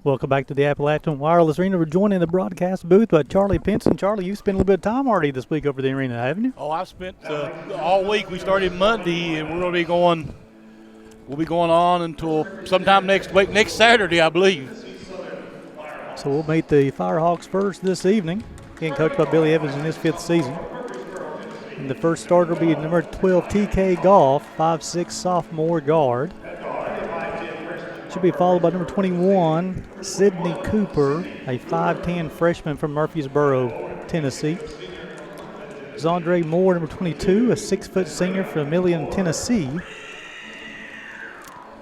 Welcome back to the Appalachian Wireless Arena. We're joined in the broadcast booth by Charlie Pinson. Charlie, you've spent a little bit of time already this week over the arena, haven't you? Oh, I've spent all week. We started Monday, and we're going to be going. We'll be going on until sometime next week, next Saturday, I believe. So we'll meet the Firehawks first this evening, again coached by Billy Evans in his 5th season. And the first starter will be number 12, TK Goff, 5'6" sophomore guard. Should be followed by number 21, Sidney Cooper, a 5'10" freshman from Murfreesboro, Tennessee. Zondre Moore, number 22, a 6' senior from Million, Tennessee.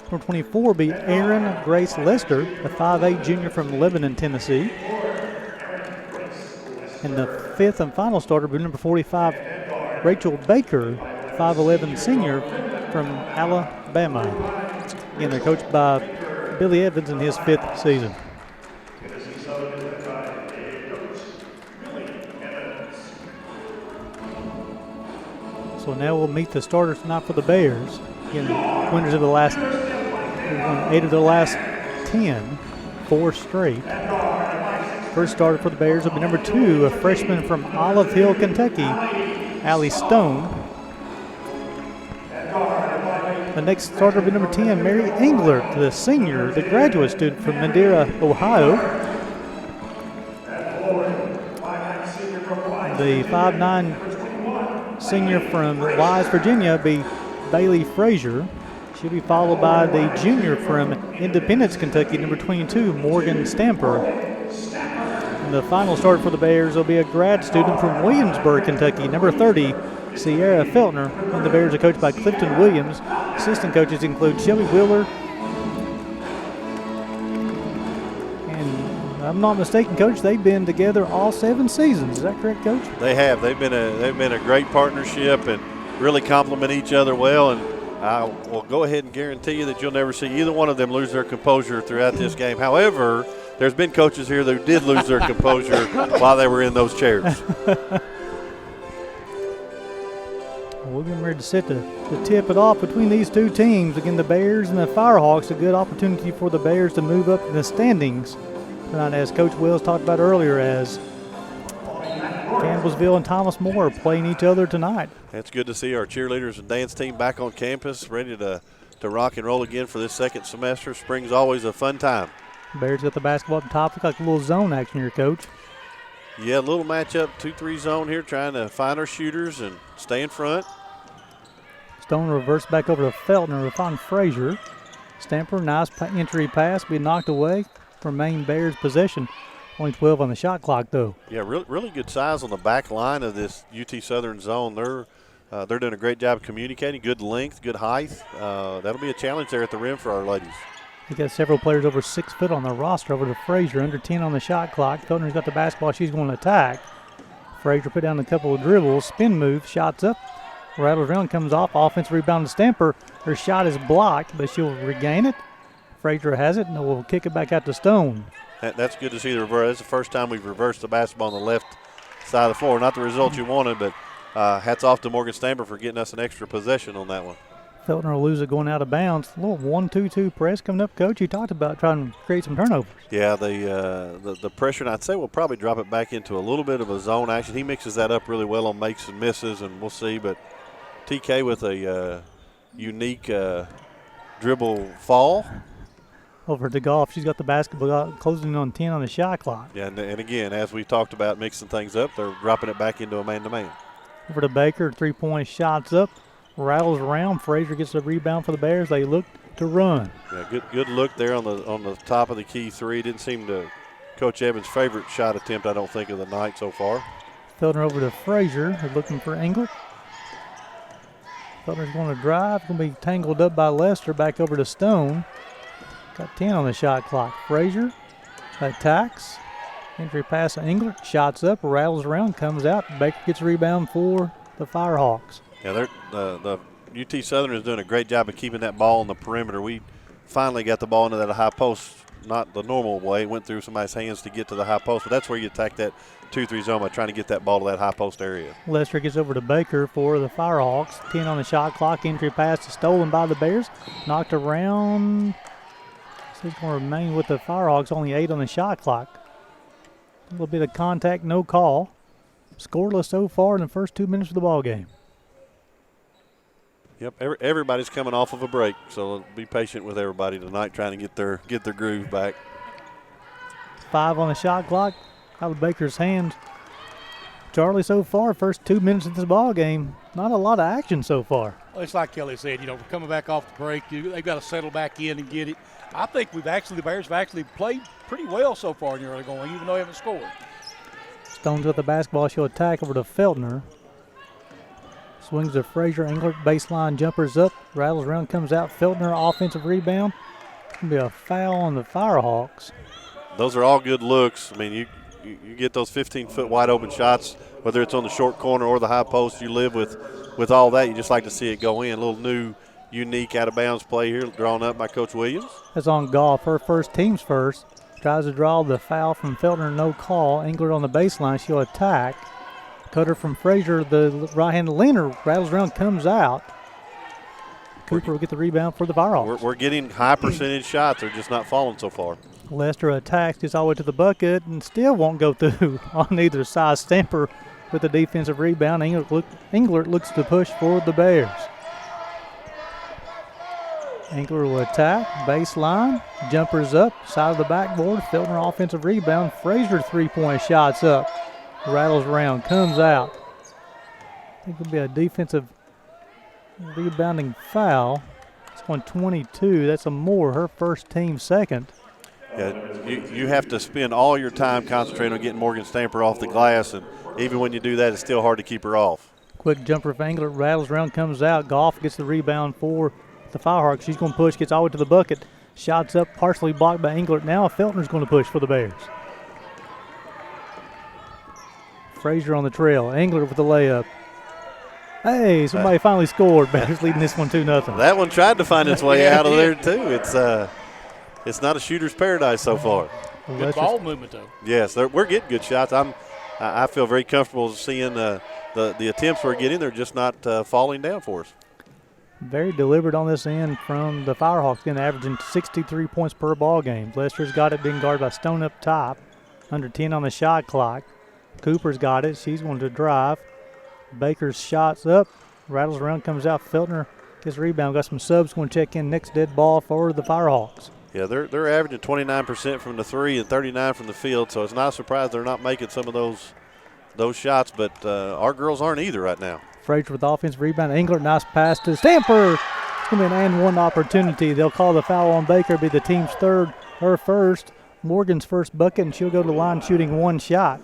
Number 24 will be Aaron Grace Lester, a 5'8" junior from Lebanon, Tennessee. And the 5th and final starter will be number 45, Rachel Baker, 5'11" senior from Alabama. Again, they're coached by Billy Evans in his 5th season. So now we'll meet the starters tonight for the Bears. Again, winners of the last 8 of the last 10, 4 straight. First starter for the Bears will be number 2, a freshman from Olive Hill, Kentucky, Allie Stone. The next starter will be number 10, Mary Englert, the senior, the graduate student from Madeira, Ohio. The 5'9" senior from Wise, Virginia, will be Bailey Frazier. She'll be followed by the junior from Independence, Kentucky, number 22, Morgan Stamper. And the final starter for the Bears will be a grad student from Williamsburg, Kentucky, number 30, Sierra Feltner. And the Bears are coached by Clifton Williams. Assistant coaches include Shelby Wheeler. And I'm not mistaken, Coach, they've been together all 7 seasons. Is that correct, Coach? They have. They've been a great partnership and really complement each other well. And I will go ahead and guarantee you that you'll never see either one of them lose their composure throughout this game. However, there's been coaches here that did lose their composure while they were in those chairs. We're getting ready to set to tip it off between these two teams. Again, the Bears and the Firehawks, a good opportunity for the Bears to move up in the standings tonight, as Coach Wells talked about earlier, as Campbellsville and Thomas More are playing each other tonight. It's good to see our cheerleaders and dance team back on campus, ready to rock and roll again for this second semester. Spring's always a fun time. Bears got the basketball up top. Look like a little zone action here, Coach. Yeah, a little matchup, 2-3 zone here, trying to find our shooters and stay in front. Stone reverse back over to Feltner to find Frazier. Stamper, nice entry pass, be knocked away for Maine Bears possession. Only 12 on the shot clock, though. Yeah, really good size on the back line of this UT Southern zone. They're doing a great job communicating, good length, good height. That'll be a challenge there at the rim for our ladies. They got several players over 6 foot on the roster. Over to Frazier, under 10 on the shot clock. Feltner's got the basketball. She's going to attack. Frazier put down a couple of dribbles, spin move, shots up, rattles around, comes off. Offensive rebound to Stamper. Her shot is blocked, but she'll regain it. Frazier has it, and we'll kick it back out to Stone. That's good to see the reverse. That's the first time we've reversed the basketball on the left side of the floor. Not the result you wanted, but hats off to Morgan Stamper for getting us an extra possession on that one. Feltner will lose it going out of bounds. A little 1-2-2 press coming up, Coach. You talked about trying to create some turnovers. Yeah, the pressure, and I'd say we'll probably drop it back into a little bit of a zone action. He mixes that up really well on makes and misses, and we'll see. But TK with a unique dribble fall. Over to Goff. She's got the basketball closing on 10 on the shot clock. Yeah, and again, as we talked about mixing things up, they're dropping it back into a man-to-man. Over to Baker, 3-point shots up, rattles around. Frazier gets the rebound for the Bears. They look to run. Yeah, good look there on the top of the key three. Didn't seem to Coach Evans' favorite shot attempt, I don't think, of the night so far. Feltner over to Frazier. They're looking for Englert. Feltner's going to drive. Going to be tangled up by Lester. Back over to Stone. Got 10 on the shot clock. Frazier attacks. Entry pass to Englert. Shots up, rattles around, comes out. Baker gets a rebound for the Firehawks. Yeah, the UT Southern is doing a great job of keeping that ball on the perimeter. We finally got the ball into that high post, not the normal way. It went through somebody's hands to get to the high post, but that's where you attack that 2-3 zone by trying to get that ball to that high post area. Lester gets over to Baker for the Firehawks. 10 on the shot clock. Entry pass is stolen by the Bears. Knocked around. So he's going to remain with the Firehawks, only 8 on the shot clock. A little bit of contact, no call. Scoreless so far in the first 2 minutes of the ball game. Yep, everybody's coming off of a break, so be patient with everybody tonight, trying to get their groove back. 5 on the shot clock, out of Baker's hands. Charlie, so far, first 2 minutes of this ball game, not a lot of action so far. Well, it's like Kelly said, we're coming back off the break. They've got to settle back in and get it. I think the Bears have actually played pretty well so far in the early going, even though they haven't scored. Stones with the basketball. She'll attack over to Feltner. Swings to Frazier. Englert baseline jumpers up. Rattles around, comes out. Feltner offensive rebound. It's going to be a foul on the Firehawks. Those are all good looks. I mean, you get those 15-foot wide open shots, whether it's on the short corner or the high post. You live with all that. You just like to see it go in. A little new, unique out-of-bounds play here drawn up by Coach Williams. That's on Goff. Her first, team's first. Tries to draw the foul from Feltner, no call. Englert on the baseline. She'll attack. Cutter from Frazier, the right-handed leaner, rattles around, comes out. Cooper will get the rebound for the Firehawks. We're getting high percentage shots. They're just not falling so far. Lester attacks, gets all the way to the bucket, and still won't go through on either side. Stamper with the defensive rebound. Englert looks to push for the Bears. Englert will attack, baseline, jumpers up, side of the backboard. Feltner offensive rebound. Frazier three-point shots up. Rattles around, comes out. I think it'll be a defensive rebounding foul. It's on 22. That's a Moore, her first, team second. Yeah, you have to spend all your time concentrating on getting Morgan Stamper off the glass, and even when you do that, it's still hard to keep her off. Quick jumper for Englert, rattles around, comes out. Goff gets the rebound for the Firehawks. She's going to push, gets all the way to the bucket. Shots up, partially blocked by Englert. Now Feltner's going to push for the Bears. Frazier on the trail. Englert with the layup. Hey, somebody finally scored. Bears leading this one 2-0. That one tried to find its way out of there too. It's not a shooter's paradise so far. Good ball movement though. Yes, we're getting good shots. I feel very comfortable seeing the attempts we're getting. They're just not falling down for us. Very deliberate on this end from the Firehawks, again averaging 63 points per ball game. Lester's got it, being guarded by Stone up top. Under 10 on the shot clock. Cooper's got it. She's going to drive. Baker's shots up. Rattles around, comes out. Feltner gets a rebound. Got some subs going to check in. Next dead ball for the Firehawks. Yeah, they're averaging 29% from the three and 39% from the field, so it's not a surprise they're not making some of those shots, but our girls aren't either right now. Frazier with the offensive rebound. Englert, nice pass to Stamper. It's going to be an and one opportunity. They'll call the foul on Baker, be the team's third, her first. Morgan's first bucket, and she'll go to the line shooting one shot.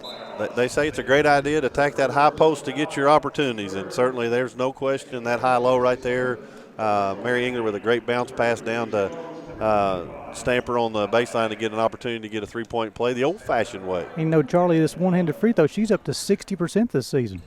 They say it's a great idea to attack that high post to get your opportunities, and certainly there's no question that high-low right there. Mary Englert with a great bounce pass down to Stamper on the baseline to get an opportunity to get a three-point play the old-fashioned way. Charlie, this one-handed free throw, she's up to 60% this season.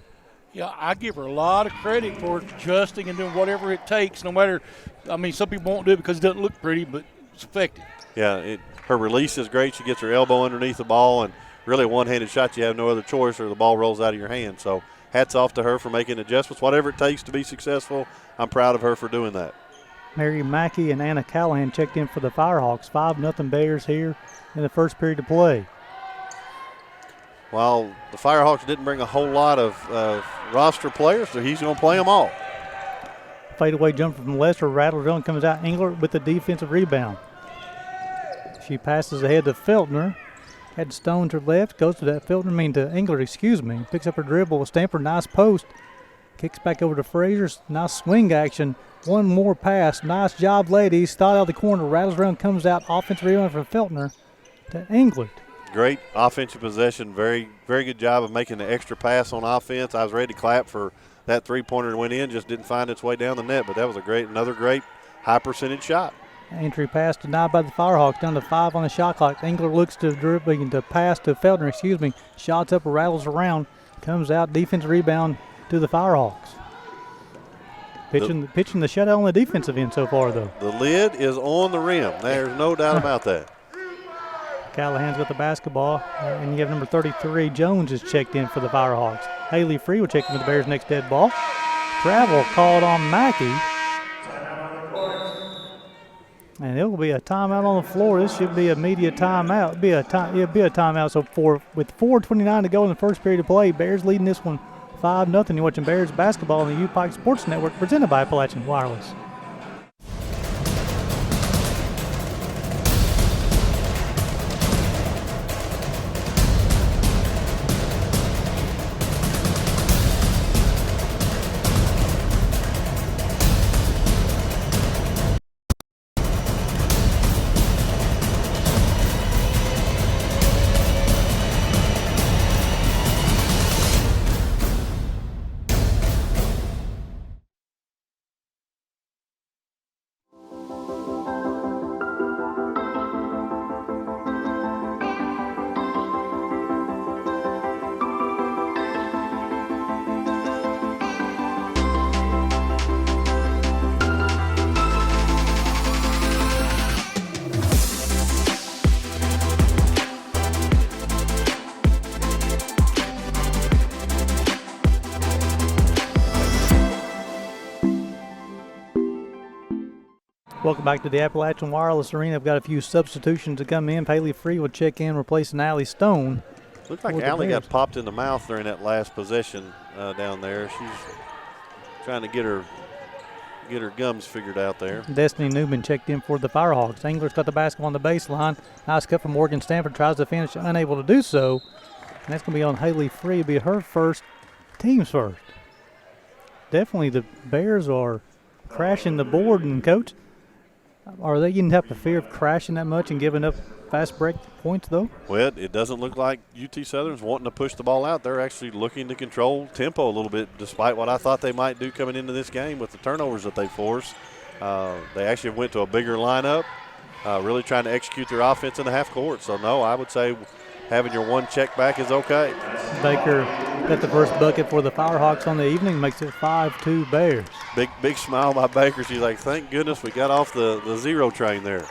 Yeah, I give her a lot of credit for adjusting and doing whatever it takes, no matter – some people won't do it because it doesn't look pretty, but it's effective. Yeah, her release is great. She gets her elbow underneath the ball, and really a one-handed shot, you have no other choice or the ball rolls out of your hand. So hats off to her for making adjustments. Whatever it takes to be successful, I'm proud of her for doing that. Mary Mackey and Anna Callahan checked in for the Firehawks. 5-0 Bears here in the first period of play. While the Firehawks didn't bring a whole lot of roster players, so he's going to play them all. Fadeaway jumper from Lester, rattles on, comes out. Englert with the defensive rebound. She passes ahead to Feltner. Had Stone to her left, goes to that Feltner, to Englert, Picks up her dribble with Stamper, nice post. Kicks back over to Frazier, nice swing action. One more pass, nice job, ladies. Thought out of the corner, rattles around, comes out. Offensive rebound from Feltner to Englert. Great offensive possession. Very, very good job of making the extra pass on offense. I was ready to clap for that three-pointer that went in, just didn't find its way down the net, but that was another great high-percentage shot. Entry pass denied by the Firehawks, down to 5 on the shot clock. Englert looks to dribbling to pass to Feltner, Shots up, rattles around, comes out, defensive rebound to the Firehawks. Pitching the shutout on the defensive end so far, though. The lid is on the rim. There's no doubt about that. Callahan's got the basketball, and you have number 33, Jones, is checked in for the Firehawks. Haley Free will check in for the Bears' next dead ball. Travel called on Mackey. And it will be a timeout on the floor. This should be a media timeout. It'll be a timeout. So with 4:29 to go in the first period of play, Bears leading this one 5-0. You're watching Bears basketball on the UPIKE Sports Network, presented by Appalachian Wireless. Welcome back to the Appalachian Wireless Arena. I've got a few substitutions to come in. Haley Free will check in, replacing Allie Stone. Looked like Allie got popped in the mouth during that last possession down there. She's trying to get her gums figured out there. Destiny Newman checked in for the Firehawks. Engler's got the basketball on the baseline. Nice cut from Morgan Stanford. Tries to finish, unable to do so. And that's going to be on Haley Free. It'll be her first, team's first. Definitely the Bears are crashing the board, and Coach, are they going to have to fear of crashing that much and giving up fast break points, though? Well, it doesn't look like UT Southern's wanting to push the ball out. They're actually looking to control tempo a little bit, despite what I thought they might do coming into this game with the turnovers that they forced. They actually went to a bigger lineup, really trying to execute their offense in the half court. So, no, I would say having your one check back is okay. Baker got the first bucket for the Firehawks on the evening, makes it 5-2 Bears. Big smile by Baker. She's like, thank goodness we got off the zero train there.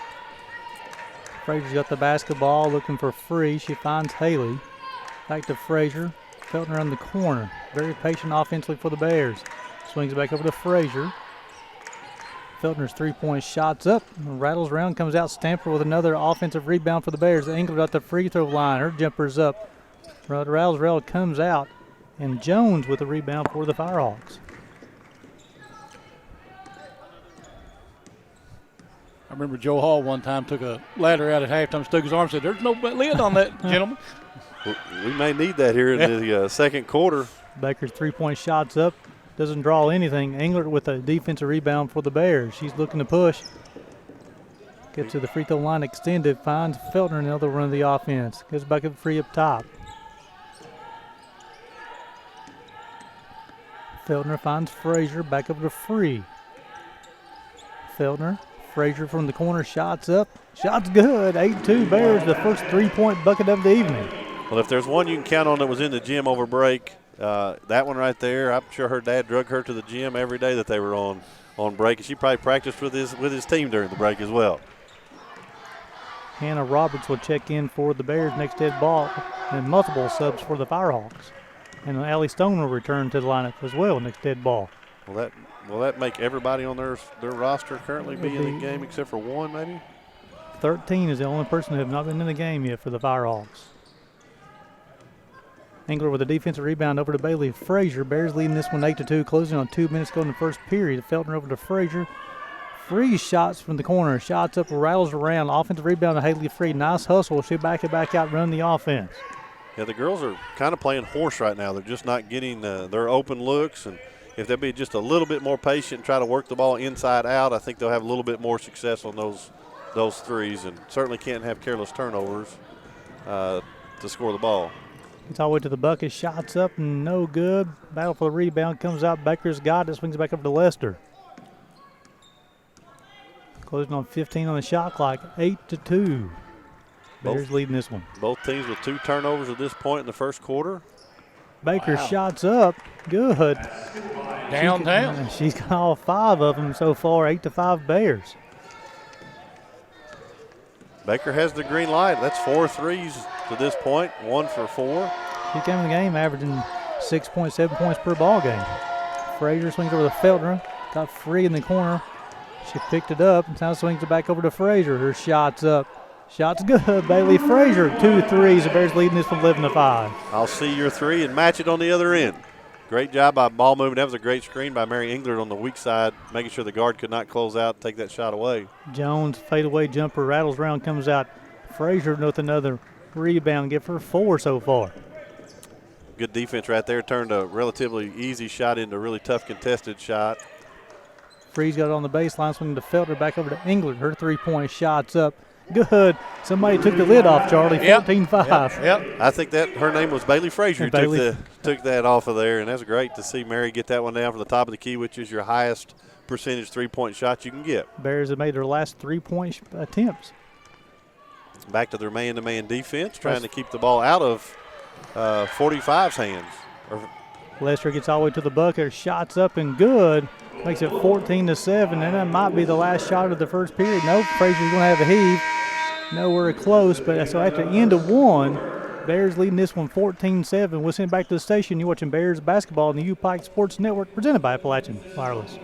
Frazier's got the basketball, looking for Free. She finds Haley. Back to Frazier. Feltner in the corner. Very patient offensively for the Bears. Swings it back over to Frazier. Feltner's three-point shot's up. Rattles around, comes out. Stanford with another offensive rebound for the Bears. Engler at the free throw line. Her jumper's up. Rattles comes out. And Jones with a rebound for the Firehawks. I remember Joe Hall one time took a ladder out at halftime, stuck his arm, and said, "There's no lid on that, gentlemen." We may need that here in the second quarter. Baker's three-point shot's up. Doesn't draw anything. Engler with a defensive rebound for the Bears. She's looking to push. Gets to the free throw line extended. Finds Feltner, and they'll run the offense. Goes back up free up top. Feltner finds Frazier. Back up to Free. Feltner. Frazier from the corner. Shots up. Shot's good. 8-2 Bears. The first three-point bucket of the evening. Well, if there's one you can count on that was in the gym over break, that one right there, I'm sure her dad drug her to the gym every day that they were on break, and she probably practiced with his team during the break as well. Hannah Roberts will check in for the Bears next dead ball, and multiple subs for the Firehawks. And Allie Stone will return to the lineup as well next dead ball. Will that make everybody on their roster currently be in the game except for one maybe? 13 is the only person who have not been in the game yet for the Firehawks. Engler with a defensive rebound over to Bailey Frazier. Bears leading this one 8-2, closing on 2 minutes ago in the first period. Feltner over to Frazier. Free shots from the corner. Shots up, rattles around. Offensive rebound to Haley Free. Nice hustle. She'll back it back out, run the offense. Yeah, the girls are kind of playing horse right now. They're just not getting their open looks. And if they'll be just a little bit more patient and try to work the ball inside out, I think they'll have a little bit more success on those threes, and certainly can't have careless turnovers to score the ball. It's all the way to the bucket. Shots up and no good. Battle for the rebound. Comes out. Baker's got it. Swings it back up to Lester. Closing on 15 on the shot clock. 8-2. Bears leading this one. Both teams with 2 turnovers at this point in the first quarter. Baker shots up. Good. Downtown. She's got all 5 of them so far. 8-5 Bears. Baker has the green light. That's 4 threes to this point, 1 for 4. She came in the game averaging 6.7 points per ball game. Frazier swings over to Feltner. Got Free in the corner. She picked it up and now swings it back over to Frazier. Her shot's up. Shot's good. Bailey Frazier, 2 threes. The Bears leading this one 11-5. I'll see your three and match it on the other end. Great job by ball movement. That was a great screen by Mary Englert on the weak side, making sure the guard could not close out and take that shot away. Jones, fadeaway jumper, rattles around, comes out. Frazier with another rebound. Give her 4 so far. Good defense right there. Turned a relatively easy shot into a really tough contested shot. Freeze got it on the baseline, swinging to Felder, back over to Englert. Her three-point shot's up. Good. Somebody took the lid off, Charlie. 14-5. Yep. I think that her name was Bailey Frazier. Bailey. Took that off of there, and that's great to see Mary get that one down from the top of the key, which is your highest percentage three-point shot you can get. Bears have made their last three-point attempts. Back to their man-to-man defense, trying to keep the ball out of 45's hands. Lester gets all the way to the bucket. Shots up and good. Makes it 14-7, and that might be the last shot of the first period. Nope, Frazier's going to have a heave. Nowhere close, but so at the end of one, Bears leading this one 14-7. We'll send it back to the station. You're watching Bears basketball on the UPIKE Sports Network, presented by Appalachian Wireless.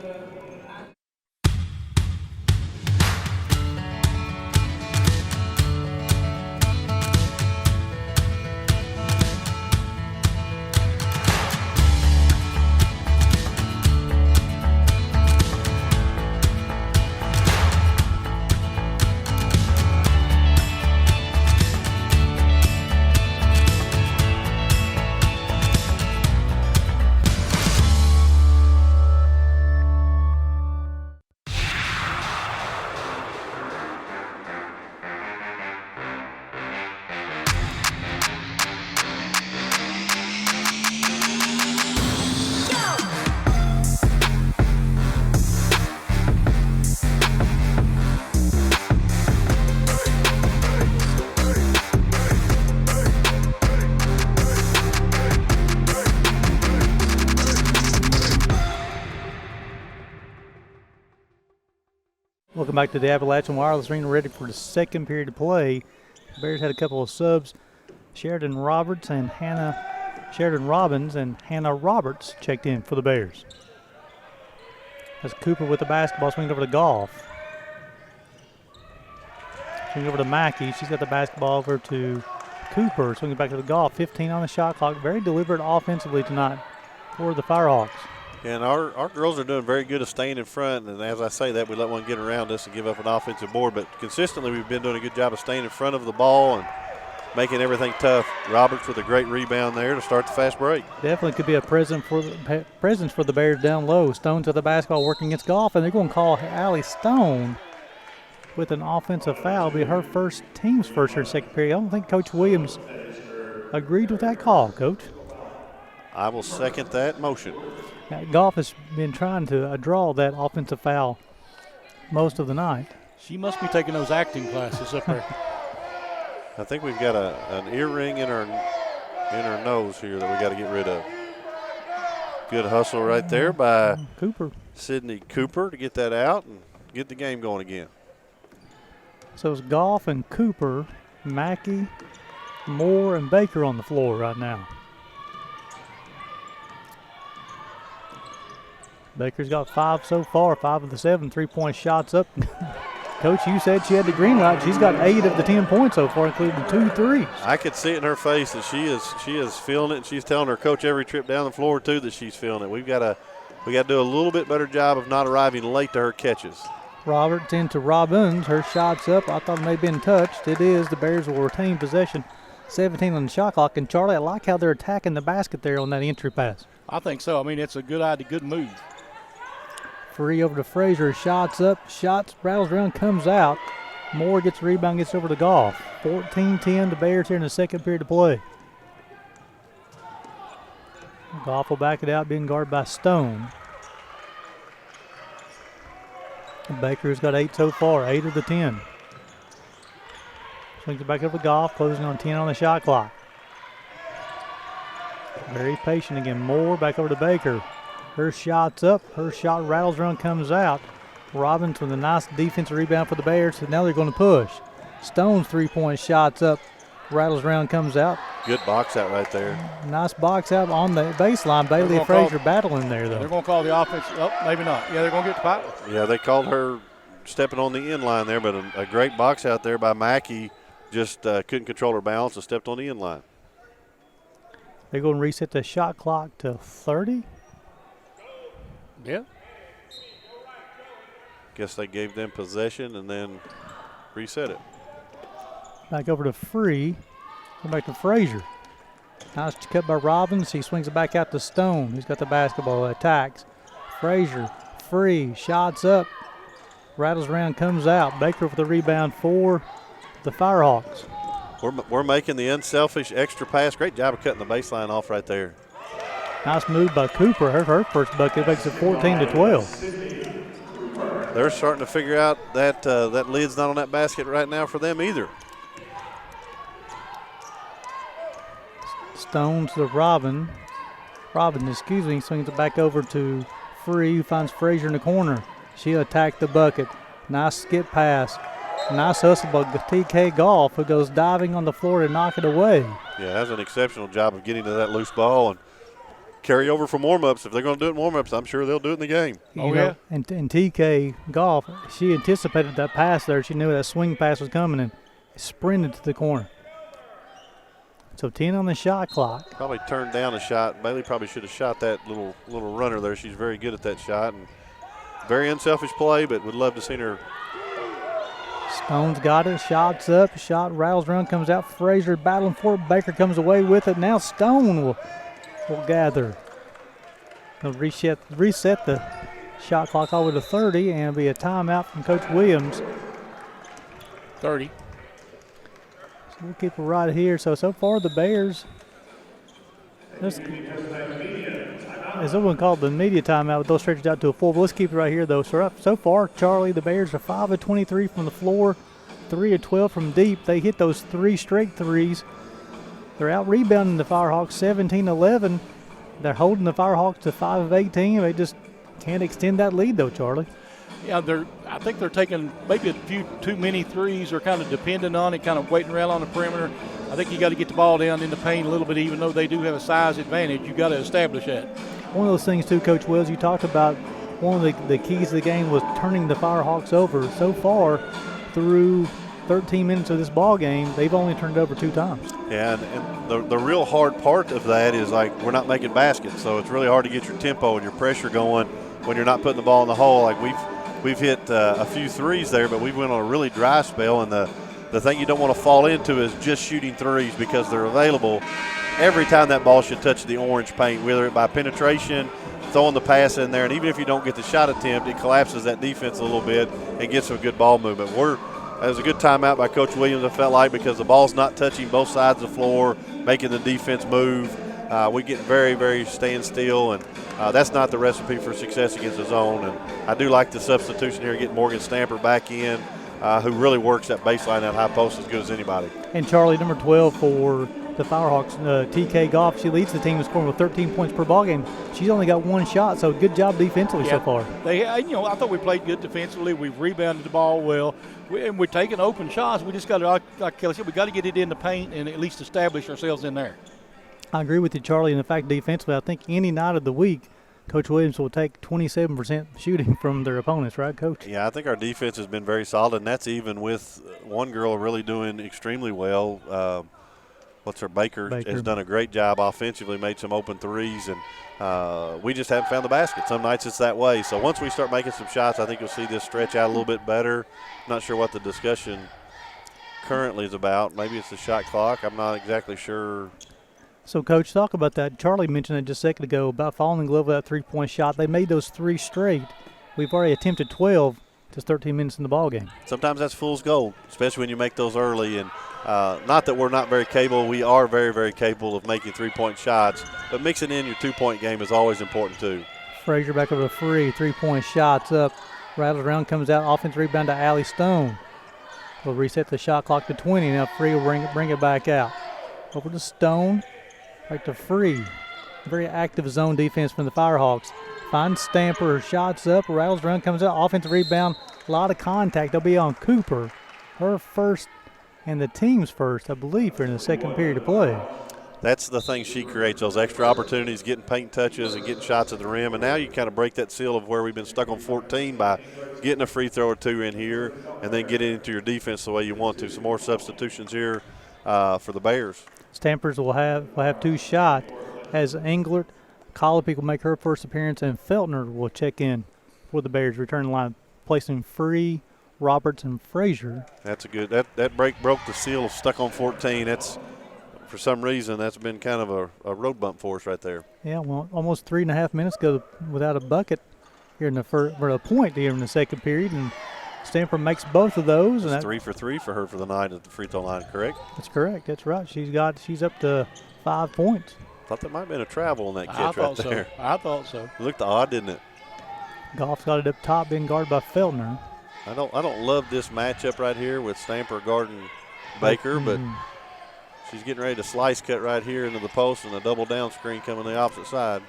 Welcome back to the Appalachian Wireless Arena, ready for the second period of play. The Bears had a couple of subs. Sheridan Robbins and Hannah Roberts checked in for the Bears. That's Cooper with the basketball, swinging over to Goff. Swinging over to Mackey. She's got the basketball over to Cooper, swinging back to the Goff. 15 on the shot clock. Very deliberate offensively tonight for the Firehawks. And our girls are doing very good at staying in front. And as I say that, we let one get around us and give up an offensive board. But consistently, we've been doing a good job of staying in front of the ball and making everything tough. Roberts with a great rebound there to start the fast break. Definitely could be a presence for the Bears down low. Stone to the basketball, working against Goff, and they're going to call Allie Stone with an offensive foul. It'll be her team's first or second period. I don't think Coach Williams agreed with that call, Coach. I will second that motion. Goff has been trying to draw that offensive foul most of the night. She must be taking those acting classes up there. I think we've got an earring in her nose here that we got to get rid of. Good hustle right there by Cooper. Sydney Cooper to get that out and get the game going again. So it's Goff and Cooper, Mackey, Moore, and Baker on the floor right now. Baker's got 5 so far, 5 of the 7 3-point shots up. Coach, you said she had the green light. She's got 8 of the 10 points so far, including 2 threes. I could see it in her face that she is feeling it. And she's telling her coach every trip down the floor too that she's feeling it. We got to do a little bit better job of not arriving late to her catches. Roberts into Robbins. Her shot's up. I thought it may have been touched. It is. The Bears will retain possession. 17 on the shot clock. And Charlie, I like how they're attacking the basket there on that entry pass. I think so. I mean, it's a good idea, good move. Free over to Frazier. Shots up. Shots. Rattles around. Comes out. Moore gets a rebound. Gets over to Goff. 14-10. The Bears here in the second period of play. Goff will back it out. Being guarded by Stone. Baker's got 8 so far. 8 of the 10. Swings it back over to Goff. Closing on 10 on the shot clock. Very patient again. Moore back over to Baker. Her shot's up. Her shot rattles around, comes out. Robbins with a nice defensive rebound for the Bears. So now they're going to push. Stone's 3-point shot's up. Rattles around, comes out. Good box out right there. Nice box out on the baseline. Bailey Frazier battling there, though. They're going to call the offense. Oh, maybe not. Yeah, they're going to get the foul. Yeah, they called her stepping on the end line there, but a great box out there by Mackey. Just couldn't control her balance and stepped on the end line. They're going to reset the shot clock to 30. Yeah. Guess they gave them possession and then reset it. Back over to Free. Back to Frazier. Nice cut by Robbins. He swings it back out to Stone. He's got the basketball. Attacks. Frazier. Free. Shots up. Rattles around, comes out. Baker with the rebound for the Firehawks. We're making the unselfish extra pass. Great job of cutting the baseline off right there. Nice move by Cooper. Her first bucket makes it 14-12. They're starting to figure out that that lid's not on that basket right now for them either. Stone to Robin, swings it back over to Free, who finds Frazier in the corner. She'll attack the bucket. Nice skip pass. Nice hustle by TK Golf, who goes diving on the floor to knock it away. Yeah, that's an exceptional job of getting to that loose ball and carry over from warm-ups. If they're going to do it in warm-ups, I'm sure they'll do it in the game. Yeah. And TK Golf, she anticipated that pass there. She knew that swing pass was coming and sprinted to the corner. So 10 on the shot clock. Probably turned down a shot. Bailey probably should have shot that little runner there. She's very good at that shot. And very unselfish play, but would love to see her. Stone's got it. Shots up. Shot rattles around, comes out. Frazier battling for it. Baker comes away with it. Now Stone will gather. They'll reset the shot clock all the way to 30, and it'll be a timeout from Coach Williams. 30. So we'll keep it right here. So far the Bears, as someone called the media timeout, but they'll stretch it out to a full. But let's keep it right here, though. So far, Charlie, the Bears are 5 of 23 from the floor, 3 of 12 from deep. They hit those 3 straight threes. They're out rebounding the Firehawks 17-11. They're holding the Firehawks to 5 of 18. They just can't extend that lead, though, Charlie. Yeah, I think they're taking maybe a few too many threes, or kind of dependent on it, kind of waiting around on the perimeter. I think you got to get the ball down in the paint a little bit, even though they do have a size advantage. You got to establish that. One of those things, too, Coach Wells, you talked about one of the keys of the game was turning the Firehawks over. So far, through 13 minutes of this ball game, they've only turned it over 2 times. Yeah, and the real hard part of that is, like, we're not making baskets, so it's really hard to get your tempo and your pressure going when you're not putting the ball in the hole. Like, we've hit a few threes there, but we went on a really dry spell, and the thing you don't want to fall into is just shooting threes because they're available. Every time that ball should touch the orange paint, whether it by penetration, throwing the pass in there, and even if you don't get the shot attempt, it collapses that defense a little bit and gets some good ball movement. That was a good timeout by Coach Williams, I felt like, because the ball's not touching both sides of the floor, making the defense move. We get very, very stand still, and that's not the recipe for success against the zone. And I do like the substitution here, getting Morgan Stamper back in, who really works that baseline, that high post as good as anybody. And Charlie, number 12 for the Firehawks, TK Goff, she leads the team in scoring with 13 points per ball game. She's only got 1 shot, so good job defensively so far. I thought we played good defensively. We've rebounded the ball well, and we're taking open shots. We just got to, like Kelly said, we got to get it in the paint and at least establish ourselves in there. I agree with you, Charlie. And in fact, defensively, I think any night of the week, Coach Williams will take 27% shooting from their opponents, right, Coach? Yeah, I think our defense has been very solid, and that's even with one girl really doing extremely well. Baker has done a great job offensively, made some open threes, and we just haven't found the basket. Some nights it's that way. So once we start making some shots, I think you'll see this stretch out a little bit better. Not sure what the discussion currently is about. Maybe it's the shot clock. I'm not exactly sure. So, Coach, talk about that. Charlie mentioned it just a second ago about falling in love with that three-point shot. They made those 3 straight. We've already attempted 12, just 13 minutes in the ball game. Sometimes that's fool's gold, especially when you make those early. And not that we're not very capable. We are very, very capable of making 3-point shots. But mixing in your 2-point game is always important, too. Frazier back over to Free. 3-point shots up. Rattles around, comes out. Offensive rebound to Allie Stone. We'll reset the shot clock to 20. Now Free will bring it back out. Over to Stone. Back to Free. Very active zone defense from the Firehawks. Finds Stamper. Shots up. Rattles around, comes out. Offensive rebound. A lot of contact. They'll be on Cooper. Her first and the team's first, I believe, in the second period of play. that's the thing she creates, those extra opportunities, getting paint touches and getting shots at the rim. And now you kind of break that seal of where we've been stuck on 14 by getting a free throw or two in here and then getting into your defense the way you want to. Some more substitutions here for the Bears. Stampers will have 2 shots as Englert, Colopy will make her first appearance, and Feltner will check in for the Bears. Return line, placing Free, Roberts, and Frazier. That's a good. That break broke the seal of stuck on 14. That's, for some reason, that's been kind of a road bump for us right there. Yeah, well, almost 3.5 minutes go without a bucket here in the first, or a point here in the second period, and Stamper makes both of those. It's 3 for 3 for her for the night at the free throw line, correct? That's correct. That's right. She's up to 5 points. Thought there might have been a travel on that catch right there. I thought so. It looked odd, didn't it? Goff's got it up top, being guarded by Feltner. I don't love this matchup right here with Stamper guarding Baker, but she's getting ready to slice cut right here into the post and a double down screen coming the opposite side.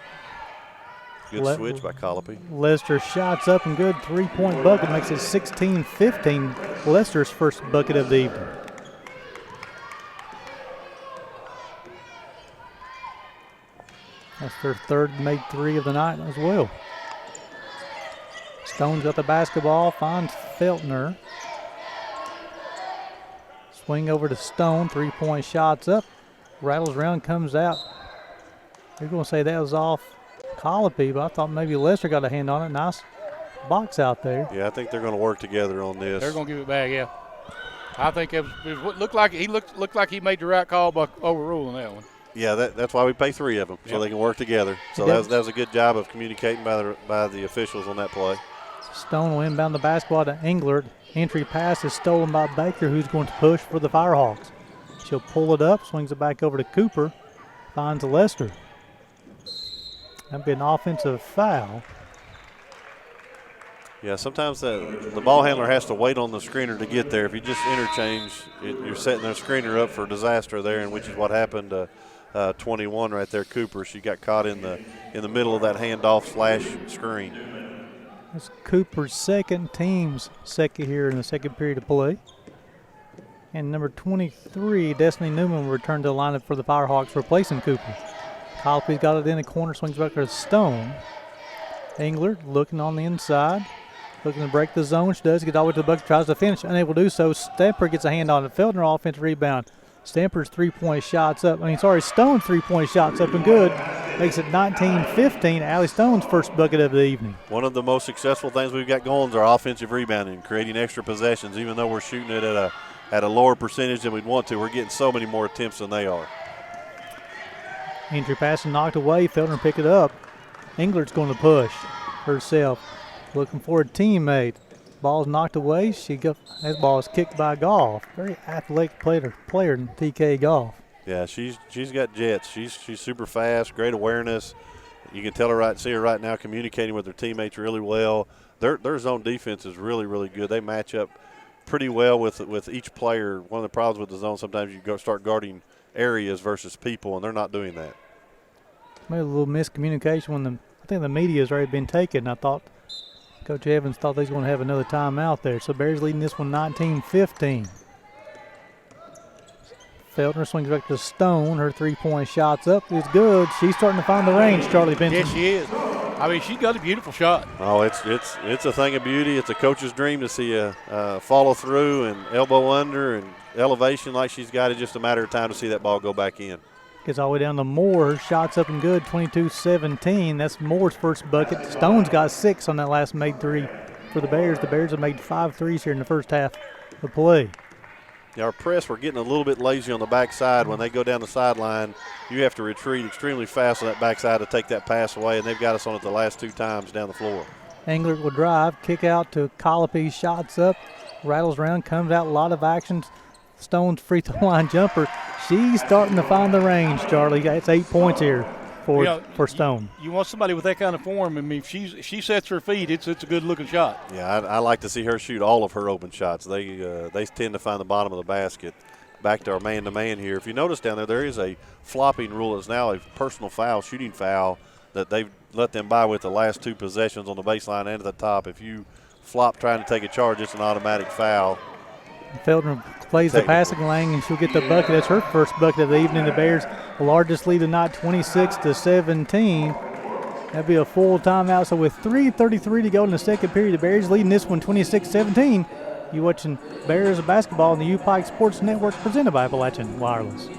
Good switch by Colopy. Lester shots up and good, 3-point bucket, makes it 16-15. Lester's first bucket of the evening. That's their third made 3 of the night as well. Stone's got the basketball, finds Feltner. Swing over to Stone, 3-point shots up. Rattles around, comes out. You're going to say that was off Colopy, but I thought maybe Lester got a hand on it. Nice box out there. Yeah, I think they're going to work together on this. They're going to give it back, yeah. I think it looked like he made the right call by overruling that one. Yeah, that's why we pay 3 of them, so they can work together. So that was a good job of communicating by the officials on that play. Stone will inbound the basketball to Englert. Entry pass is stolen by Baker, who's going to push for the Firehawks. She'll pull it up, swings it back over to Cooper, finds Lester. That'd be an offensive foul. Yeah, sometimes the ball handler has to wait on the screener to get there. If you just interchange, you're setting the screener up for disaster there, and which is what happened to 21 right there, Cooper. She got caught in the middle of that handoff / screen. That's Cooper's second, team's second here in the second period of play. And number 23, Destiny Newman, will return to the lineup for the Firehawks, replacing Cooper. Colopy's got it in the corner, swings back to Stone. Englert looking on the inside, looking to break the zone. She does get all the way to the bucket, tries to finish, unable to do so. Stamper gets a hand on it. Feltner offensive rebound. Stamper's 3-point shots up. Stone's 3-point shots up and good. Makes it 19-15. Allie Stone's first bucket of the evening. One of the most successful things we've got going is our offensive rebounding, creating extra possessions. Even though we're shooting it at a lower percentage than we'd want to, we're getting so many more attempts than they are. Entry pass and knocked away. Feltner pick it up. Englert's going to push herself, looking for a teammate. Ball's knocked away. That ball is kicked by Goff. Very athletic player in TK Goff. Yeah, she's got jets. She's super fast, great awareness. You can see her right now communicating with her teammates really well. Their zone defense is really, really good. They match up pretty well with each player. One of the problems with the zone, sometimes you start guarding areas versus people, and they're not doing that. Maybe a little miscommunication when I think the media has already been taken. I thought Coach Evans thought they was going to have another timeout there. So Bears leading this one 19-15. Feltner swings back to Stone. Her 3-point shot's up. It's good. She's starting to find the range, Charlie Benson. Yes, she is. I mean, she's got a beautiful shot. Oh, it's a thing of beauty. It's a coach's dream to see a follow through and elbow under and elevation like she's got. It's just a matter of time to see that ball go back in. Gets all the way down to Moore. Her shot's up and good, 22-17. That's Moore's first bucket. Stone's got 6 on that last made 3 for the Bears. The Bears have made 5 threes here in the first half of play. Yeah, our press, we're getting a little bit lazy on the backside. When they go down the sideline, you have to retreat extremely fast on that backside to take that pass away, and they've got us on it the last 2 times down the floor. Englert will drive, kick out to Colopy, shots up, rattles around, comes out, a lot of actions. Stone's free throw line jumper. She's starting to find the range, Charlie. That's 8 points here for Stone. You want somebody with that kind of form. I mean, if she sets her feet, it's a good-looking shot. Yeah, I like to see her shoot all of her open shots. They tend to find the bottom of the basket. Back to our man-to-man here. If you notice down there is a flopping rule. It's now a personal foul, shooting foul, that they've let them by with the last 2 possessions on the baseline and at the top. If you flop trying to take a charge, it's an automatic foul. Feltner plays the passing lane, and she'll get the bucket. That's her first bucket of the evening. The Bears, the largest lead tonight, 26-17. That'll be a full timeout. So with 3:33 to go in the second period, the Bears leading this one 26-17. You watching Bears basketball on the UPIKE Sports Network presented by Appalachian Wireless.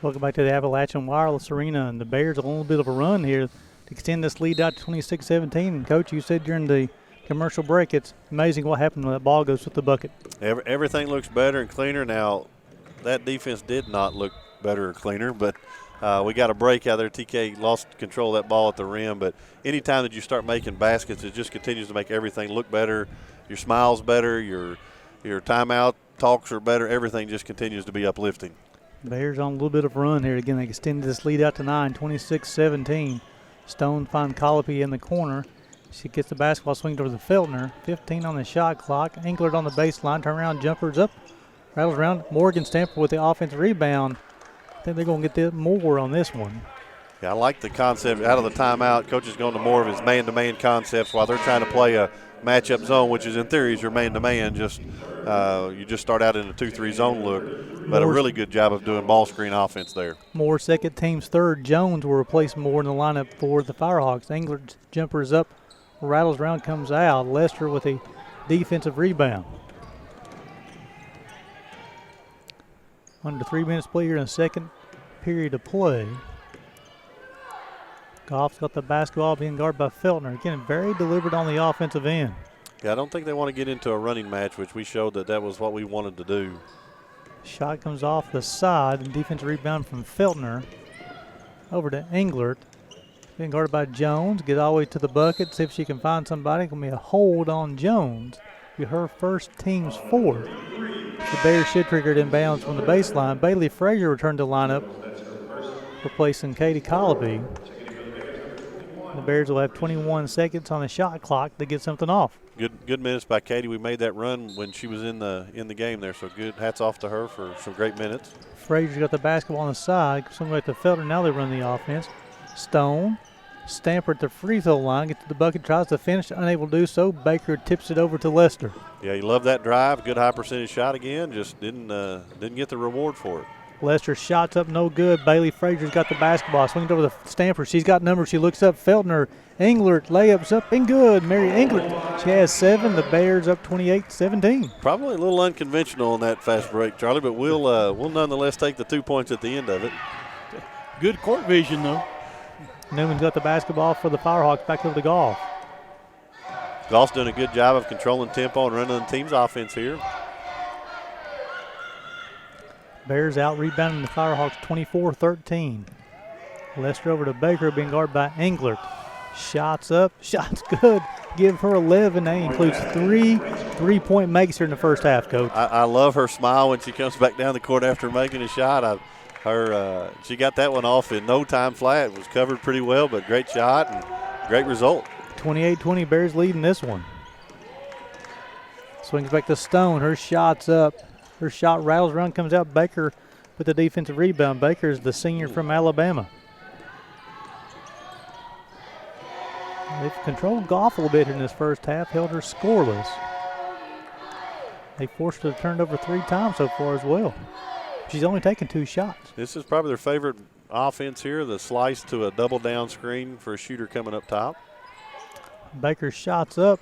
Welcome back to the Appalachian Wireless Arena, and the Bears on a little bit of a run here to extend this lead out to 26-17. And Coach, you said during the commercial break, it's amazing what happened when that ball goes with the bucket. Everything looks better and cleaner now. That defense did not look better or cleaner, but we got a break out there. TK lost control of that ball at the rim, but anytime that you start making baskets, it just continues to make everything look better. Your smile's better, your timeout talks are better. Everything just continues to be uplifting. Bears on a little bit of a run here. Again, they extended this lead out to 9, 26-17. Stone finds Colopy in the corner. She gets the basketball, swings over to Feltner. 15 on the shot clock. Englert on the baseline. Turnaround jumpers up. Rattles around. Morgan Stamper with the offensive rebound. I think they're going to get more on this one. Yeah, I like the concept out of the timeout. Coach is going to more of his man-to-man concepts while they're trying to play a matchup zone, which is in theory is your man-to-man. You just start out in a 2-3 zone look, but a really good job of doing ball screen offense there. Moore, second team's third. Jones will replace Moore in the lineup for the Firehawks. Englert's jumper is up, rattles around, comes out. Lester with a defensive rebound. Under 3 minutes play here in the second period of play. Goff's got the basketball, being guarded by Feltner. Again, very deliberate on the offensive end. Yeah, I don't think they want to get into a running match, which we showed that was what we wanted to do. Shot comes off the side, and defensive rebound from Feltner. Over to Englert. Being guarded by Jones. Get all the way to the bucket, see if she can find somebody. Going to be a hold on Jones. Be her first, team's fourth. The Bears should trigger it in bounds from the baseline. Bailey Frazier returned to lineup, replacing Katie Colopy. The Bears will have 21 seconds on the shot clock to get something off. Good minutes by Katie. We made that run when she was in the game there, so good. Hats off to her for some great minutes. Frazier's got the basketball on the side. Somebody to Felder. Now they run the offense. Stone, Stamper at the free throw line. Gets to the bucket, tries to finish, unable to do so. Baker tips it over to Lester. Yeah, you love that drive. Good high percentage shot again. Just didn't get the reward for it. Lester shots up, no good. Bailey Frazier's got the basketball. Swings over to Stamper. She's got numbers. She looks up. Feltner, Englert, layups up and good. Mary Englert, she has 7. The Bears up 28-17. Probably a little unconventional on that fast break, Charlie, but we'll nonetheless take the 2 points at the end of it. Good court vision, though. Newman's got the basketball for the Firehawks. Back over to Goff. Goff's doing a good job of controlling tempo and running the team's offense here. Bears out rebounding the Firehawks 24-13. Lester over to Baker, being guarded by Englert. Shots up, shots good. Give her 11. That includes 3 3-point makes here in the first half, Coach. I love her smile when she comes back down the court after making a shot. She got that one off in no time flat. It was covered pretty well, but great shot and great result. 28-20, Bears leading this one. Swings back to Stone. Her shot's up. Her shot rattles around, comes out. Baker with the defensive rebound. Baker is the senior from Alabama. They've controlled Goff a little bit in this first half, held her scoreless. They forced her to turn it over 3 times so far as well. She's only taken 2 shots. This is probably their favorite offense here, the slice to a double down screen for a shooter coming up top. Baker's shots up,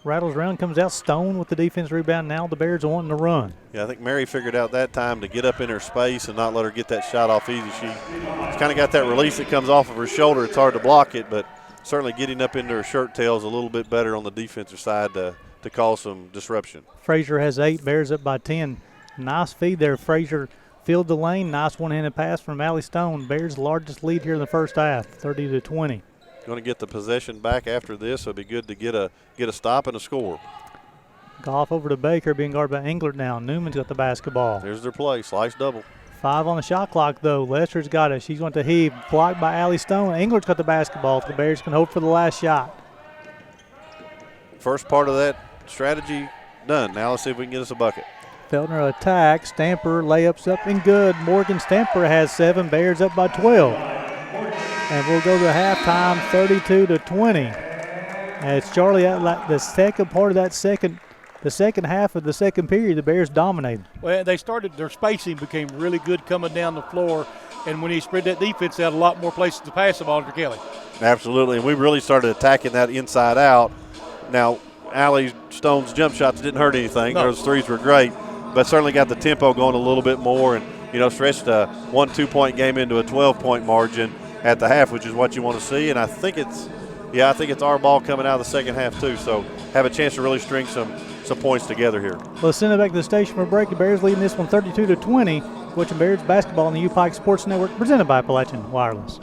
rattles around, comes out. Stone with the defense rebound. Now the Bears are wanting to run. Yeah, I think Mary figured out that time to get up in her space and not let her get that shot off easy. She's kind of got that release that comes off of her shoulder. It's hard to block it, but certainly getting up into her shirt tail is a little bit better on the defensive side to cause some disruption. Frazier has 8, Bears up by 10. Nice feed there. Frazier filled the lane. Nice one-handed pass from Allie Stone. Bears' largest lead here in the first half, 30-20. Going to get the possession back after this. So it'll be good to get a stop and a score. Goff over to Baker, being guarded by Englert now. Newman's got the basketball. There's their play, slice double. 5 on the shot clock, though. Lester's got it. She's going to heave. Blocked by Allie Stone. Englert's got the basketball. The Bears can hope for the last shot. First part of that strategy done. Now let's see if we can get us a bucket. Feltner attack. Stamper layups up and good. Morgan Stamper has 7. Bears up by 12. And we'll go to halftime, 32-20. As Charlie, the second part of that the second half of the second period, the Bears dominated. Well, they started, their spacing became really good coming down the floor. And when he spread that defense out, a lot more places to pass the ball to Kelly. Absolutely, and we really started attacking that inside out. Now, Allie Stone's jump shots didn't hurt anything. No. Those threes were great, but certainly got the tempo going a little bit more and, stretched a 1-2-point game into a 12-point margin at the half, which is what you want to see. And I think it's our ball coming out of the second half too. So have a chance to really string some points together here. Let's send it back to the station for a break. The Bears leading this one 32-20. Watching Bears basketball on the UPIKE Sports Network, presented by Appalachian Wireless.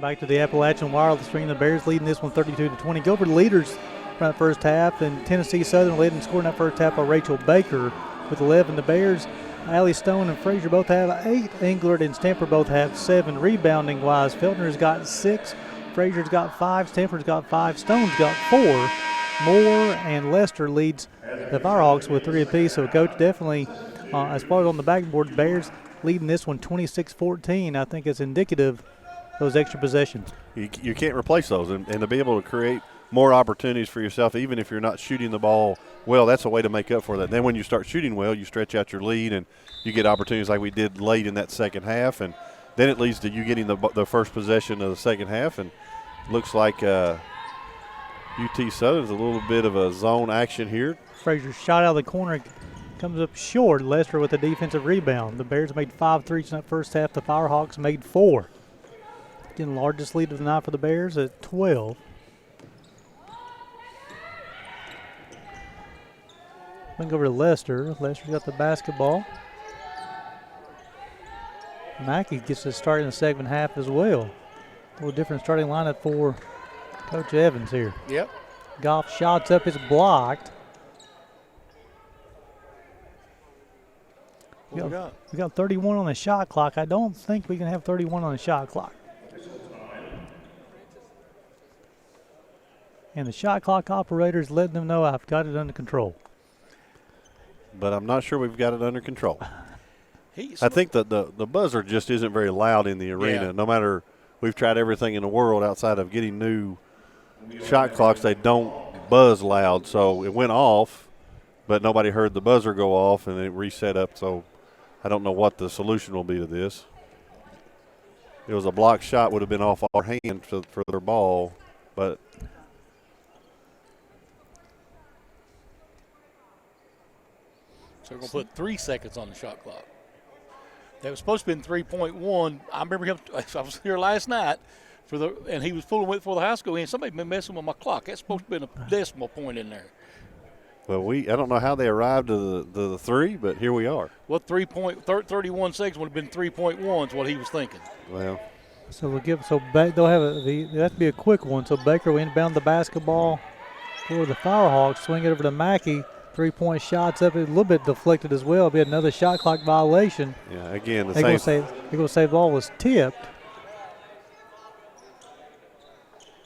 Back to the Appalachian Wireless ring. The Bears leading this one 32-20. Go over the leaders from that first half, and Tennessee Southern led in scoring that first half by Rachel Baker with 11. The Bears, Allie Stone and Frazier both have 8. Englert and Stamper both have 7. Rebounding wise, Feltner's got 6. Frazier's got 5. Stamper's got 5. Stone's got 4. Moore and Lester leads the Firehawks with 3 apiece. So, Coach, definitely, as far as on the backboard, Bears leading this one 26-14. I think it's indicative of those extra possessions. You can't replace those, and to be able to create more opportunities for yourself, even if you're not shooting the ball well, that's a way to make up for that. Then when you start shooting well, you stretch out your lead, and you get opportunities like we did late in that second half, and then it leads to you getting the first possession of the second half, and looks like UT Southern's a little bit of a zone action here. Frazier shot out of the corner, comes up short. Lester with a defensive rebound. The Bears made 5 threes in that first half. The Firehawks made 4. Getting the largest lead of the night for the Bears at 12. Link over to Lester. Lester's got the basketball. Mackey gets to start in the second half as well. A little different starting lineup for Coach Evans here. Yep. Goff shots up, it's blocked. We got 31 on the shot clock. I don't think we can have 31 on the shot clock. And the shot clock operator's letting them know I've got it under control. But I'm not sure we've got it under control. I think that the buzzer just isn't very loud in the arena. Yeah. No matter, we've tried everything in the world outside of getting new shot clocks, they don't buzz loud. So it went off, but nobody heard the buzzer go off, and it reset up. So I don't know what the solution will be to this. It was a blocked shot, would have been off our hand for their ball, but so we're going to put 3 seconds on the shot clock. That was supposed to be in 3.1. I remember him, I was here last night, and he was fooling with it for the high school, and somebody been messing with my clock. That's supposed to be a decimal point in there. well, I don't know how they arrived to the 3, but here we are. Well, 31 seconds would have been 3.1 is what he was thinking. Well, So they'll they'll have that to be a quick one. So Baker will inbound the basketball for the Firehawks, swing it over to Mackey. 3-point shots up, a little bit deflected as well. It'll be another shot clock violation. yeah, again, They're going to say the ball was tipped.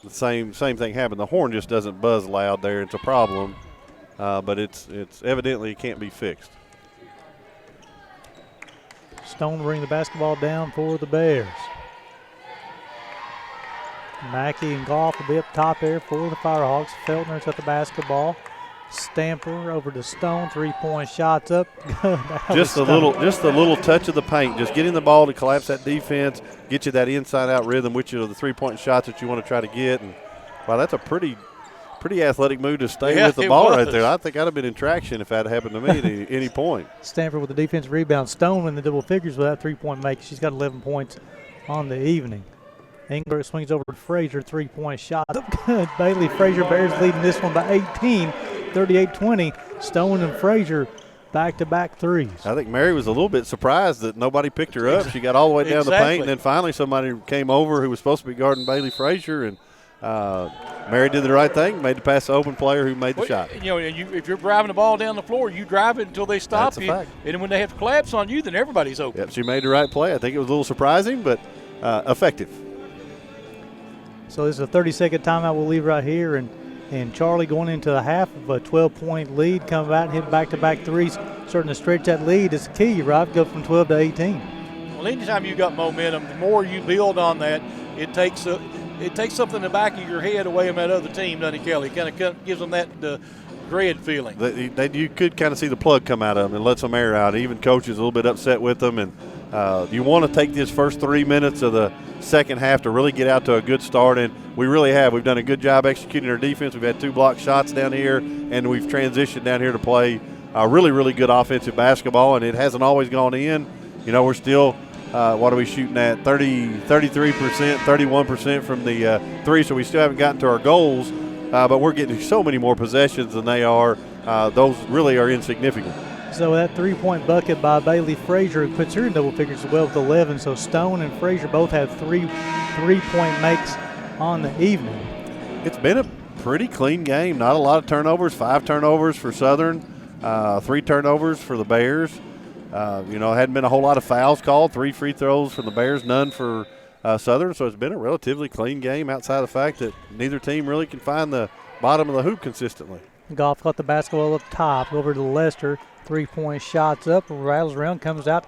the same thing happened. The horn just doesn't buzz loud there. It's a problem, but it's evidently it can't be fixed. Stone will bring the basketball down for the Bears. Mackey and Goff will be up top there for the Firehawks. Feltner's got the basketball. Stamper over to Stone, 3-point shots up. Just a little touch of the paint, just getting the ball to collapse that defense, get you that inside-out rhythm, which are the 3-point shots that you want to try to get. And wow, that's a pretty athletic move to stay with the ball right there. I think I'd have been in traction if that happened to me at any point. Stamper with the defensive rebound. Stone in the double figures with that 3-point make. She's got 11 points on the evening. Englert swings over to Frazier, 3-point shot. Good. Bailey Frazier Bears leading this one by 18, 38-20. Stone and Frazier back-to-back threes. I think Mary was a little bit surprised that nobody picked her up. She got all the way down the paint, and then finally somebody came over who was supposed to be guarding Bailey Frazier, and Mary did the right thing, made the pass to the open player who made the shot. You know, if you're driving the ball down the floor, you drive it until they stop you. Fact. And when they have to collapse on you, then everybody's open. Yep, she made the right play. I think it was a little surprising, but effective. So this is a 30-second timeout we'll leave right here, and Charlie going into the half of a 12-point lead, come out and hit back-to-back threes, starting to stretch that lead is key, right? Go from 12 to 18. Well, anytime you got momentum, the more you build on that, it takes something in the back of your head away from that other team, doesn't it, Kelly? Kind of gives them that dread feeling. You could kind of see the plug come out of them and let some air out. Even coaches a little bit upset with them, and you want to take this first 3 minutes of the second half to really get out to a good start, and we really have. We've done a good job executing our defense. We've had 2 block shots down here, and we've transitioned down here to play really, really good offensive basketball, and it hasn't always gone in. You know, we're still what are we shooting at? 33%, 31% from the three, so we still haven't gotten to our goals, but we're getting so many more possessions than they are. Those really are insignificant. So that 3-point bucket by Bailey Frazier puts her in double figures as well with 11. So Stone and Frazier both have three-point makes on the evening. It's been a pretty clean game. Not a lot of turnovers. 5 turnovers for Southern, 3 turnovers for the Bears. Hadn't been a whole lot of fouls called. 3 free throws for the Bears, none for Southern. So it's been a relatively clean game outside of the fact that neither team really can find the bottom of the hoop consistently. Goff got the basketball up top, over to Lester. 3-point shots up, rattles around, comes out.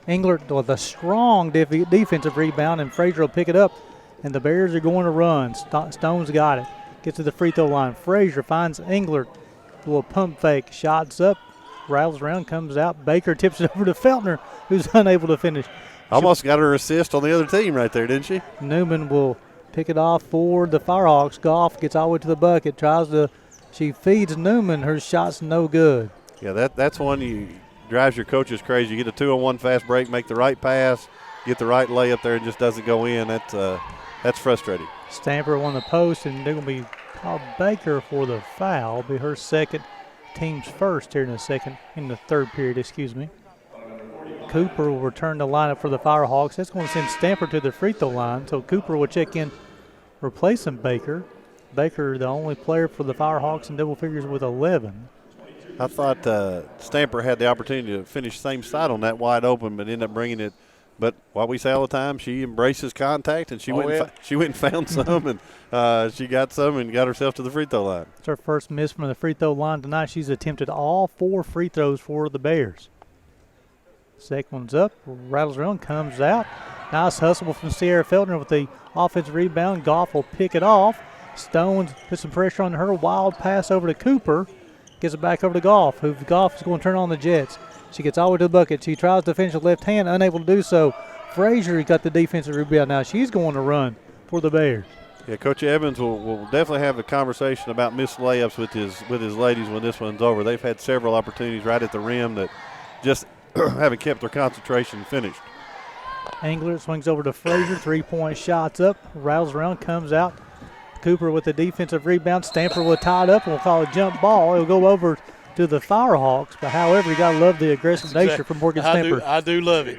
Englert with a strong defensive rebound, and Frazier will pick it up. And the Bears are going to run. Stone's got it. Gets to the free throw line. Frazier finds Englert. A little pump fake. Shots up, rattles around, comes out. Baker tips it over to Feltner, who's unable to finish. Almost got her assist on the other team right there, didn't she? Newman will pick it off for the Firehawks. Goff gets all the way to the bucket. She feeds Newman. Her shot's no good. Yeah, that's one drives your coaches crazy. You get a 2-on-1 fast break, make the right pass, get the right layup there, and just doesn't go in. That's frustrating. Stamper on the post, and they're going to be called Baker for the foul. Be her second, team's first here in the third period, excuse me. Cooper will return the lineup for the Firehawks. That's going to send Stamper to the free throw line. So Cooper will check in, replacing Baker. Baker, the only player for the Firehawks in double figures with 11. I thought Stamper had the opportunity to finish same side on that wide open, but ended up bringing it. But what we say all the time, she embraces contact, and she went and found some, and she got some and got herself to the free throw line. It's her first miss from the free throw line tonight. She's attempted all 4 free throws for the Bears. Second one's up, rattles around, comes out. Nice hustle from Sierra Feltner with the offensive rebound. Goff will pick it off. Stones put some pressure on her. Wild pass over to Cooper. Gets it back over to Goff, who Goff is going to turn on the Jets. She gets all the way to the bucket. She tries to finish with left hand, unable to do so. Frazier got the defensive rebound. Now she's going to run for the Bears. Yeah, Coach Evans will definitely have a conversation about missed layups with his ladies when this one's over. They've had several opportunities right at the rim that just haven't kept their concentration finished. Englert swings over to Frazier. 3-point shots up, rattles around, comes out. Cooper with the defensive rebound. Stamper will tie it up, and we'll call a jump ball. It'll go over to the Firehawks, but however, you got to love the aggressive nature from Morgan Stamper. I do love it.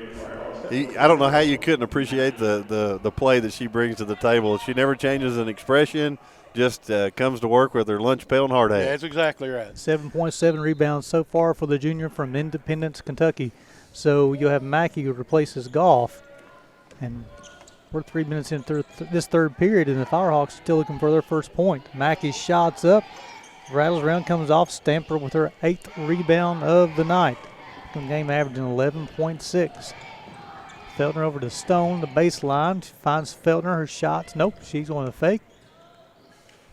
I don't know how you couldn't appreciate the play that she brings to the table. She never changes an expression, just comes to work with her lunch pail and hard hat. Yeah, that's exactly right. 7.7 rebounds so far for the junior from Independence, Kentucky. So you'll have Mackey who replaces Goff, and we're 3 minutes into this third period, and the Firehawks are still looking for their first point. Mackey shots up, rattles around, comes off. Stamper with her 8th rebound of the night. Game averaging 11.6. Feltner over to Stone, the baseline. She finds Feltner, her shots. Nope, she's going to fake.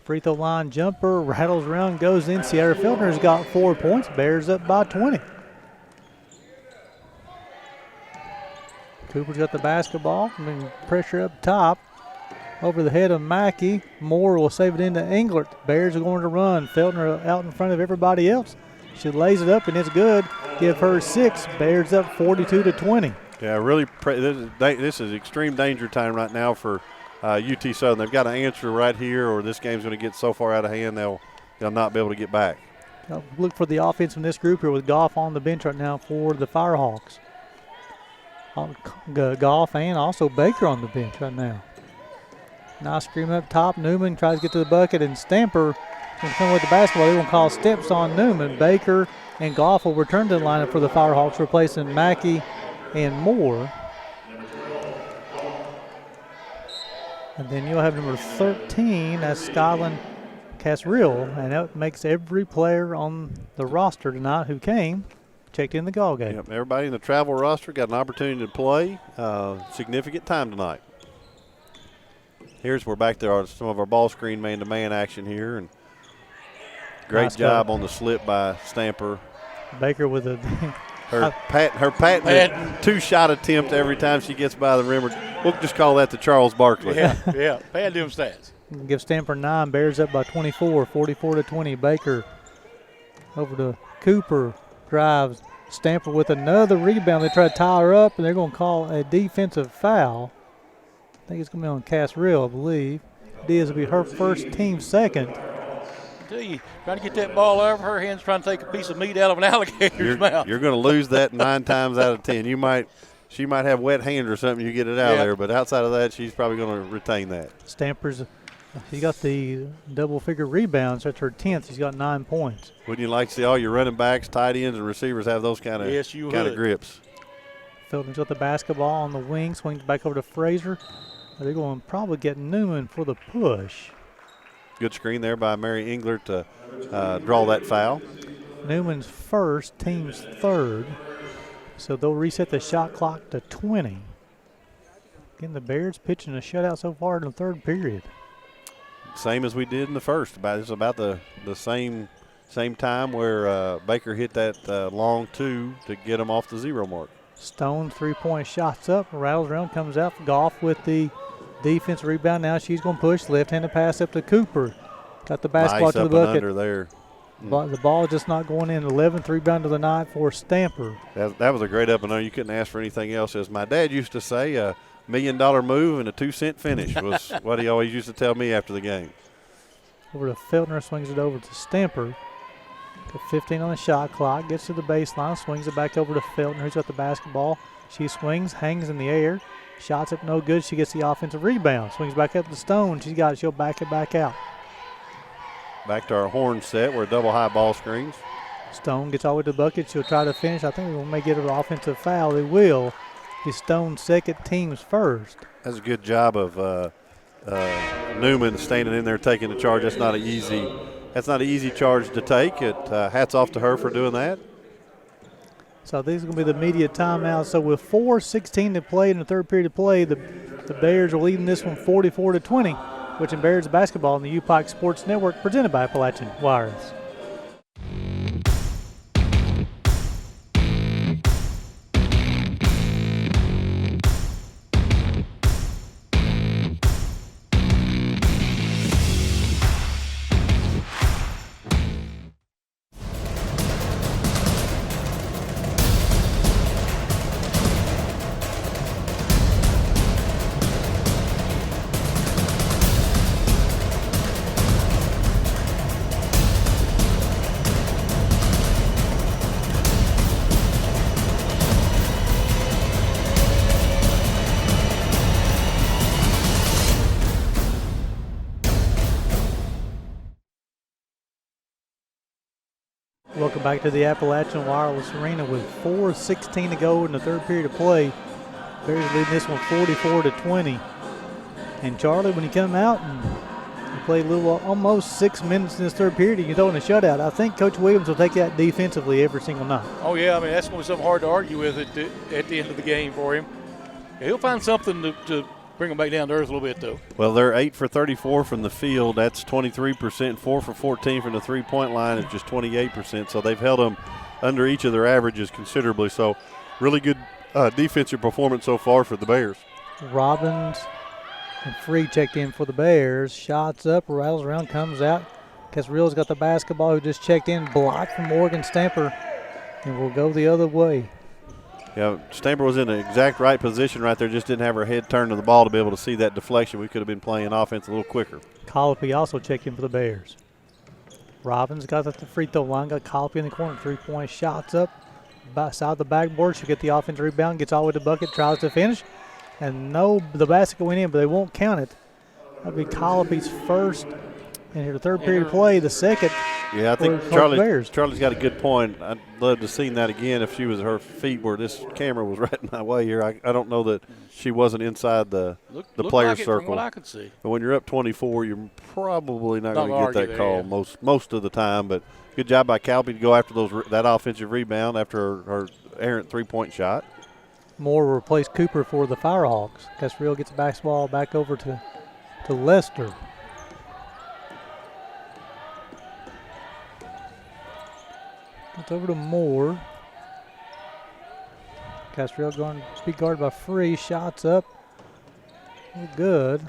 Free throw line jumper, rattles around, goes in. Sierra Feltner's got 4 points. Bears up by 20. Cooper's got the basketball. Pressure up top. Over the head of Mackey. Moore will save it into Englert. Bears are going to run. Feltner out in front of everybody else. She lays it up and it's good. Give her 6. Bears up 42-20. Yeah, really. This is extreme danger time right now for UT Southern. They've got to answer right here, or this game's going to get so far out of hand they'll not be able to get back. Look for the offense from this group here with Goff on the bench right now for the Firehawks. Goff and also Baker on the bench right now. Nice screen up top. Newman tries to get to the bucket, and Stamper can come with the basketball. They're going to call steps on Newman. Baker and Goff will return to the lineup for the Firehawks, replacing Mackey and Moore. And then you'll have number 13, that's Skyland Casriel, and that makes every player on the roster tonight who came checked in the Gall game. Yep, everybody in the travel roster got an opportunity to play. Significant time tonight. We're back to some of our ball screen man-to-man action here, and great nice job on the slip by Stamper. Baker with a her patented 2-shot attempt every time she gets by the rim. We'll just call that the Charles Barkley. Yeah, pad them stats. Give Stamper 9. Bears up by 24, 44-20. Baker over to Cooper. Drives. Stamper with another rebound. They try to tie her up, and they're going to call a defensive foul. I think it's going to be on Casriel, I believe. Diaz will be her first, team second. I tell you, trying to get that ball out of her hands, trying to take a piece of meat out of an alligator's mouth. You're going to lose that 9 times out of 10. She might have wet hands or something. You get it out of there, but outside of that, she's probably going to retain that. Stamper's, she got the double-figure rebounds. That's her 10th. She's got 9 points. Wouldn't you like to see all your running backs, tight ends, and receivers have those kind of grips? Felton's got the basketball on the wing, swings back over to Frazier. They're going to probably get Newman for the push. Good screen there by Mary Englert to draw that foul. Newman's first, team's third. So they'll reset the shot clock to 20. Again, the Bears pitching a shutout so far in the third period. Same as we did in the first. It's about the same time where Baker hit that long 2 to get them off the 0 mark. Stone 3-point shots up, rattles around, comes out. Goff with the defense rebound. Now she's going to push. Left-handed pass up to Cooper. Got the basketball nice to the up bucket. And under there. The ball just not going in. 11th rebound of the night for Stamper. That was a great up and under. You couldn't ask for anything else. As my dad used to say, $1 million move and a 2-cent finish was what he always used to tell me after the game. Over to Feltner, swings it over to Stamper. Got 15 on the shot clock. Gets to the baseline, swings it back over to Feltner, who's got the basketball. She swings, hangs in the air. Shots up no good. She gets the offensive rebound. Swings back up to Stone. She's got it. She'll back it back out. Back to our horn set. We're double high ball screens. Stone gets all the way to the bucket. She'll try to finish. I think they may get an offensive foul. They will. Be Stone's second, team's first. That's a good job of Newman standing in there taking the charge. That's not an easy charge to take. Hats off to her for doing that. So these are going to be the media timeouts. So with 4:16 to play in the third period of play, the Bears are leading this one 44-20, which in Bears basketball on the UPIKE Sports Network, presented by Appalachian Wireless. Welcome back to the Appalachian Wireless Arena with 4:16 to go in the third period of play. Bears leading this one 44-20. And Charlie, when you come out and you play almost 6 minutes in this third period, you throw in a shutout. I think Coach Williams will take that defensively every single night. Oh yeah, I mean that's going to be something hard to argue with at the end of the game for him. He'll find something to bring them back down to earth a little bit, though. Well, they're 8 for 34 from the field. That's 23%. 4 for 14 from the three-point line is just 28%. So they've held them under each of their averages considerably. So really good defensive performance so far for the Bears. Robbins and Free checked in for the Bears. Shots up, rattles around, comes out. Casarill's got the basketball, who just checked in, blocked from Morgan Stamper, and will go the other way. Yeah, Stamper was in the exact right position right there, just didn't have her head turned to the ball to be able to see that deflection. We could have been playing offense a little quicker. Colopy also checked in for the Bears. Robbins got at the free throw line, got Colopy in the corner, three-point shots up. Side the backboard, she'll get the offensive rebound, gets all the way to the bucket, tries to finish. And no, the basket went in, but they won't count it. That'll be Colopy's first in her third period play, the second. Yeah, I think Charlie's got a good point. I'd love to have seen that again if she was her feet where this camera was right in my way here. I don't know that she wasn't inside the player's circle. From what I could see. But when you're up 24, you're probably not going to get that call most of the time. But good job by Calpe to go after that offensive rebound after her errant three-point shot. Moore will replace Cooper for the Firehawks. Casaril gets the basketball back over to Lester. It's over to Moore. Casaril going to be guarded by Free. Shots up. Good.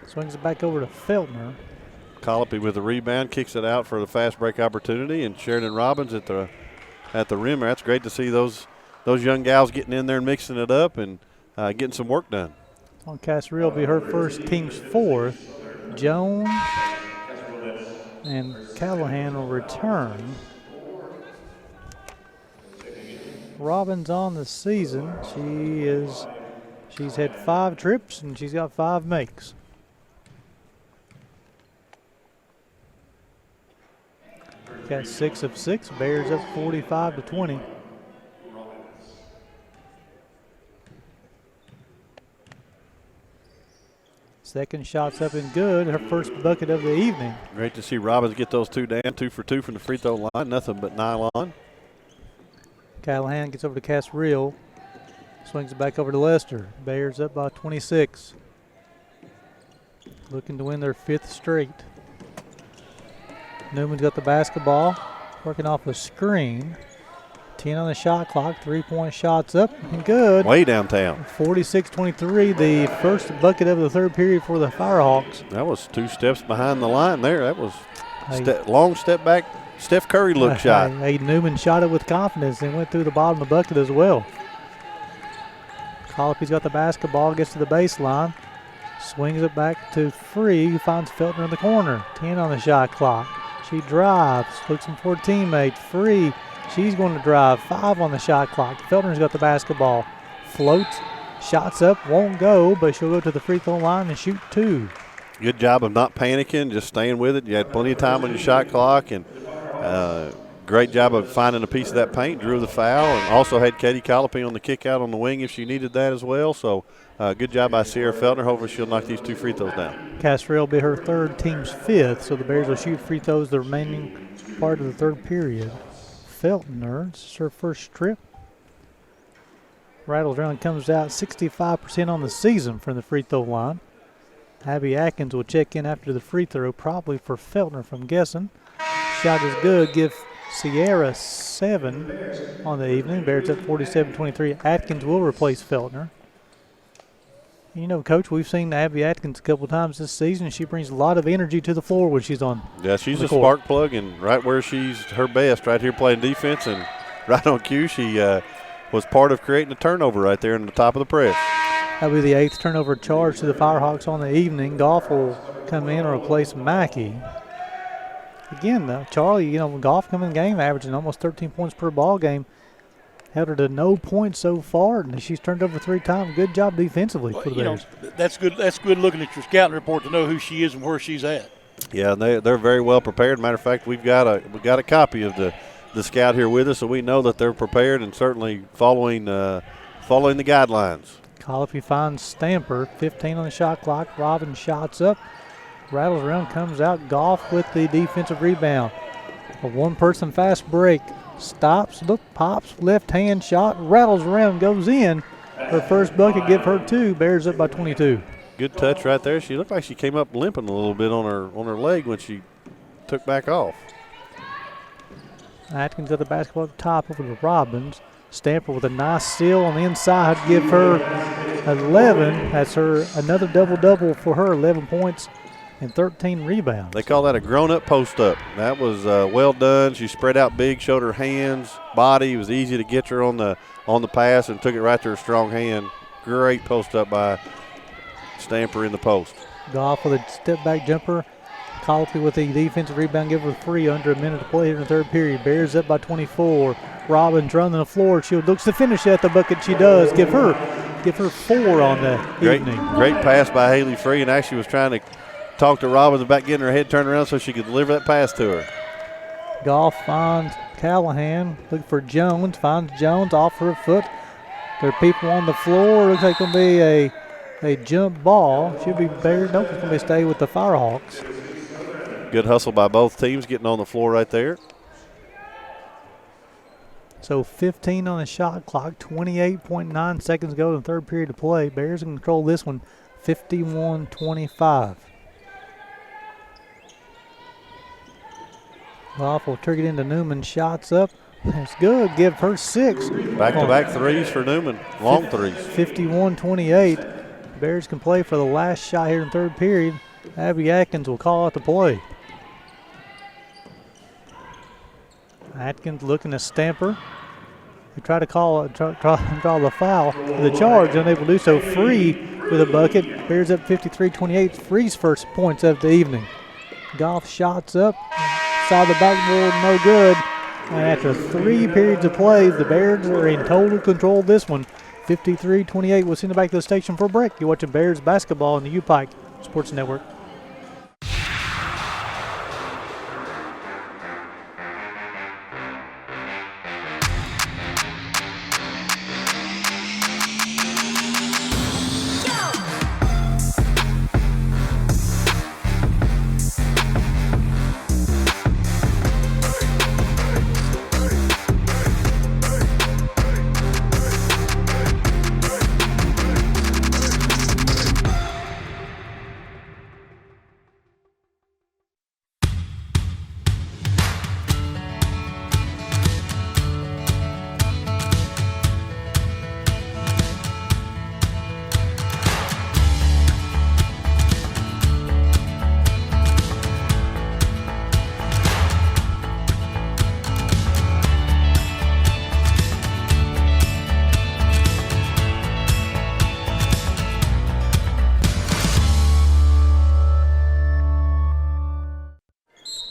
Swings it back over to Feltner. Colopy with the rebound, kicks it out for the fast break opportunity, and Sheridan Robbins at the rim. That's great to see those young gals getting in there and mixing it up and getting some work done. On Casaril will be her first, team's fourth. Jones and Callahan will return. Robbins on the season. She's had 5 trips and she's got 5 makes. Got 6 of 6. Bears up 45-20. Second shot's up and good. Her first bucket of the evening. Great to see Robbins get those 2 down. 2 for 2 from the free throw line. Nothing but nylon. Callahan gets over to Casaril. Swings it back over to Lester. Bears up by 26. Looking to win their 5th straight. Newman's got the basketball. Working off a screen. 10 on the shot clock. 3-point shots up and good. Way downtown. 46-23, the first bucket of the third period for the Firehawks. That was 2 steps behind the line there. That was long step back. Steph Curry look shot. Newman shot it with confidence and went through the bottom of the bucket as well. Colopy's got the basketball, gets to the baseline, swings it back to Free, finds Feltner in the corner. 10 on the shot clock. She drives, looking for a teammate. Free, she's going to drive. 5 on the shot clock. Feltner's got the basketball. Floats, shots up, won't go, but she'll go to the free throw line and shoot 2. Good job of not panicking, just staying with it. You had plenty of time on your shot clock, and great job of finding a piece of that paint, drew the foul, and also had Katie Colopy on the kick out on the wing if she needed that as well. So good job by Sierra Feltner. Hopefully she'll knock these 2 free throws down. Casaril will be her third, team's 5th, so the Bears will shoot free throws the remaining part of the third period. Feltner, this is her first trip. Rattles around, comes out 65% on the season from the free throw line. Abby Atkins will check in after the free throw, probably for Feltner from guessing. Shot is good. Give Sierra 7 on the evening. Bears at 47-23. Atkins will replace Feltner. You know, Coach, we've seen Abby Atkins a couple times this season. She brings a lot of energy to the floor when she's on. Yeah, she's a spark plug, and right where she's her best, right here playing defense, and right on cue, she was part of creating a turnover right there in the top of the press. That'll be the 8th turnover charge to the Firehawks on the evening. Goff will come in and replace Mackey. Again, though, Charlie, Goff coming in the game, averaging almost 13 points per ball game. Held her to no points so far, and she's turned over 3 times. Good job defensively for the Bears. That's good. That's good looking at your scouting report to know who she is and where she's at. Yeah, and they're very well prepared. Matter of fact, we've got a copy of the scout here with us, so we know that they're prepared and certainly following the guidelines. Colopy finds Stamper, 15 on the shot clock. Robin shots up, rattles around, comes out. Goff with the defensive rebound. A one-person fast break. Stops, pops, left hand shot, rattles around, goes in. Her first bucket, give her 2. Bears up by 22. Good touch right there. She looked like she came up limping a little bit on her leg when she took back off. Atkins got the basketball at the top over to Robbins. Stamper with a nice steal on the inside, give her 11. That's her another double-double for her, 11 points and 13 rebounds. They call that a grown-up post-up. That was well done. She spread out big, showed her hands, body. It was easy to get her on the pass and took it right to her strong hand. Great post-up by Stamper in the post. Goff with a step-back jumper. Colopy with the defensive rebound, give her 3 under a minute to play here in the third period. Bears up by 24. Robbins running the floor. She looks to finish at the bucket. She does. Give her 4 on the evening. Great pass by Haley Free, and actually was trying to talk to Robbins about getting her head turned around so she could deliver that pass to her. Goff finds Callahan. Looking for Jones. Finds Jones off her foot. There are people on the floor. Looks like it's going to be a jump ball. Should be Bears. Nope, it's going to be stay with the Firehawks. Good hustle by both teams getting on the floor right there. So 15 on the shot clock, 28.9 seconds to go in the third period to play. Bears can control this one 51-25. Goff will trick it into Newman. Shots up. That's good. Give her 6. Back-to-back threes for Newman. Long threes. 51-28. Bears can play for the last shot here in the third period. Abby Atkins will call out the play. Atkins looking to Stamper. They try to draw the foul. The charge, unable to do so. Free with a bucket. Bears up 53-28. Free's first points of the evening. Goff shots up. Side the backboard, no good. And after 3 periods of play, the Bears are in total control of this one. 53-28. We'll send it back to the station for a break. You're watching Bears basketball on the UPIKE Sports Network.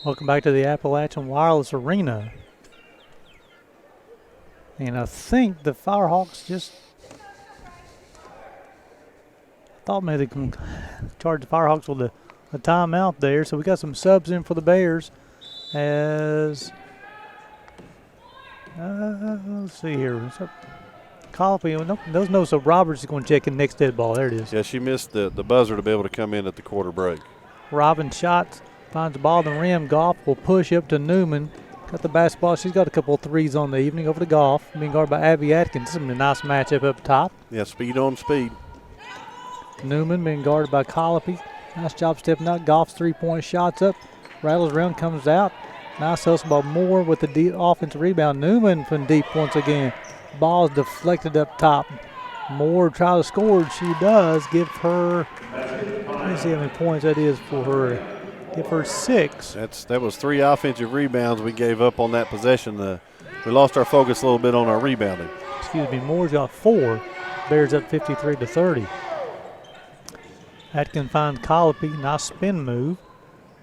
Welcome back to the Appalachian Wireless Arena. And I think the Firehawks thought maybe they can charge the Firehawks with a timeout there. So we got some subs in for the Bears as, let's see here. Coffee, there's no, so Roberts is going to check in next dead ball. There it is. Yeah, she missed the buzzer to be able to come in at the quarter break. Robin shots. Finds the ball in the rim. Goff will push up to Newman. Got the basketball. She's got a couple of threes on the evening. Over to Goff. Being guarded by Abby Atkins. This is a nice matchup up top. Yeah, speed on speed. Newman being guarded by Colopy. Nice job stepping out. Goff's three-point shots up. Rattles around, comes out. Nice hustle by Moore with the deep offensive rebound. Newman from deep once again. Ball is deflected up top. Moore tries to score. She does. Give her, let me see how many points that is for her. Give her 6. That was 3 offensive rebounds we gave up on that possession. We lost our focus a little bit on our rebounding. Excuse me, Moore's got 4. Bears up 53-30. Atkins finds Colopy. Nice spin move.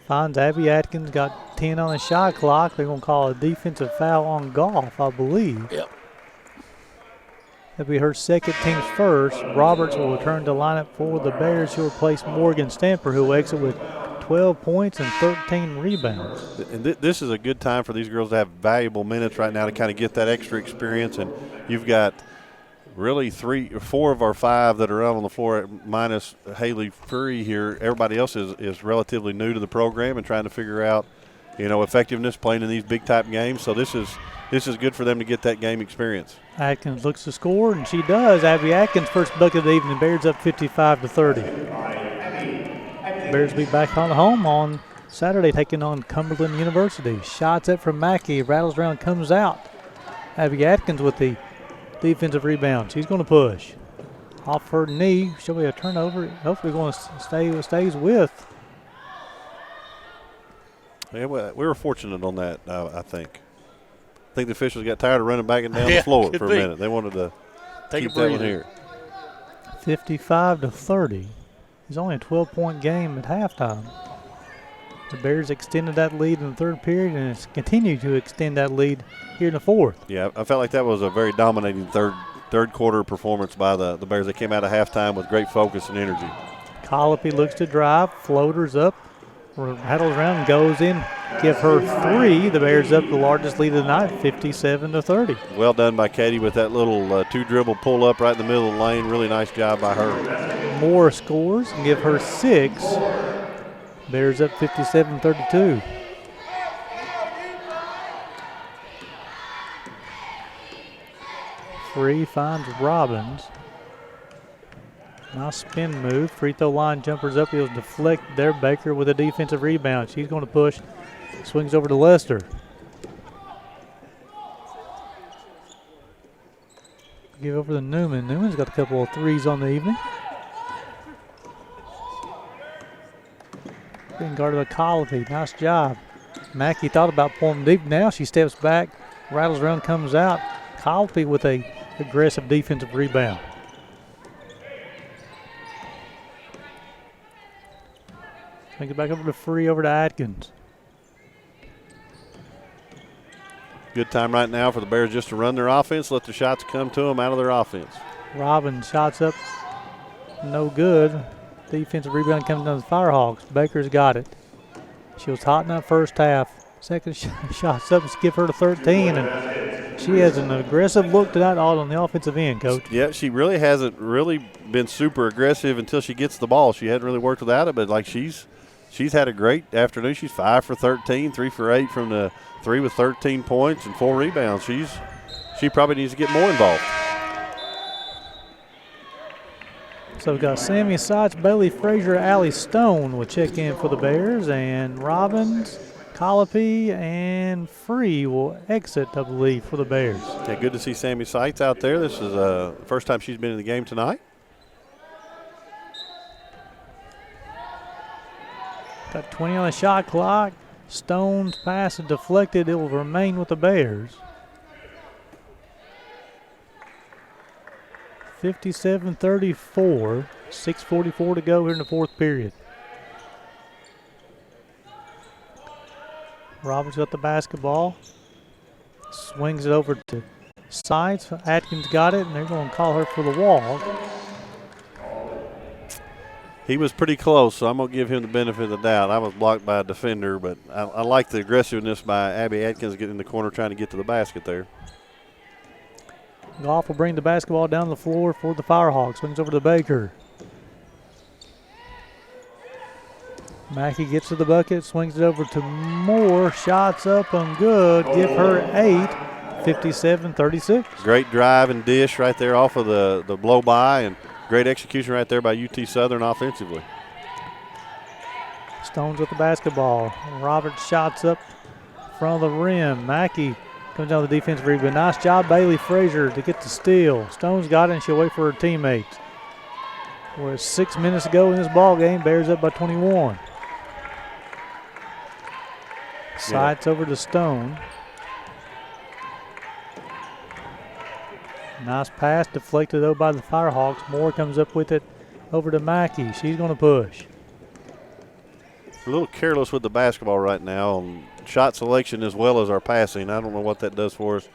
Finds Abby Atkins. Got 10 on the shot clock. They're going to call a defensive foul on Goff, I believe. Yep. That'll be her second, team's first. Roberts will return to lineup for the Bears. She'll replace Morgan Stamper, who will exit with 12 points and 13 rebounds. And this is a good time for these girls to have valuable minutes right now to kind of get that extra experience. And you've got really 3 or 4 of our 5 that are out on the floor, minus Haley Free here. Everybody else is relatively new to the program and trying to figure out, effectiveness playing in these big type games. So this is good for them to get that game experience. Atkins looks to score, and she does. Abby Atkins' first bucket of the evening. Bears up 55-30. Bears will be back on home on Saturday, taking on Cumberland University. Shots up from Mackey, rattles around, comes out. Abby Atkins with the defensive rebound. She's going to push. Off her knee, she'll be a turnover. Hopefully going to stays with. Yeah, we were fortunate on that, I think. I think the officials got tired of running back and down the floor for a minute. They wanted to keep that one here. 55-30. It's only a 12-point game at halftime. The Bears extended that lead in the third period and it's continued to extend that lead here in the fourth. Yeah, I felt like that was a very dominating third quarter performance by the Bears. They came out of halftime with great focus and energy. Colopy looks to drive, floaters up, rattles around and goes in. Give her 3. The Bears up the largest lead of the night, 57-30. Well done by Katie with that little two-dribble pull-up right in the middle of the lane. Really nice job by her. Moore scores and give her 6. Bears up 57-32. Free finds Robbins. Nice spin move. Free throw line jumpers up. He'll deflect there. Baker with a defensive rebound. She's going to push. Swings over to Lester. Give over to Newman. Newman's got a couple of threes on the evening. Being guarded by Colopy. Nice job. Mackey thought about pulling deep. Now she steps back, rattles around, comes out. Colopy with a aggressive defensive rebound. Take it back over to Free, over to Atkins. Good time right now for the Bears just to run their offense, let the shots come to them out of their offense. Robbins shots up, no good. Defensive rebound comes down to the Firehawks. Baker's got it. She was hot in that first half. Second shot's up, give her to 13, and she has an aggressive look tonight all on the offensive end, Coach. Yeah, she really hasn't really been super aggressive until she gets the ball. She hadn't really worked without it, but like she's had a great afternoon. She's 5 for 13, 3 for 8 from the 3 with 13 points and 4 rebounds. She probably needs to get more involved. So we've got Sammy Seitz, Bailey Frazier, Allie Stone will check in for the Bears, and Robbins, Colopy, and Free will exit, I believe, for the Bears. Yeah, good to see Sammy Seitz out there. This is the first time she's been in the game tonight. Got 20 on the shot clock. Stone's pass is deflected. It will remain with the Bears. 57-34. 6:44 to go here in the fourth period. Roberts got the basketball. Swings it over to Seitz. Atkins got it, and they're going to call her for the walk. He was pretty close, so I'm going to give him the benefit of the doubt. I was blocked by a defender, but I like the aggressiveness by Abby Atkins getting in the corner trying to get to the basket there. Goff will bring the basketball down the floor for the Firehawks. Swings over to Baker. Mackey gets to the bucket, swings it over to Moore. Shots up and good. Give her 8. 57-36. Great drive and dish right there off of the blow by, and great execution right there by UT Southern offensively. Stones with the basketball. Roberts shots up in front of the rim. Mackey comes down the defensive rebound. Nice job, Bailey Frazier, to get the steal. Stones got it, and she'll wait for her teammates. We're 6 minutes to go in this ball game. Bears up by 21. Sights over to Stone. Nice pass, deflected though by the Firehawks. Moore comes up with it over to Mackey. She's going to push. A little careless with the basketball right now on shot selection as well as our passing. I don't know what that does for us.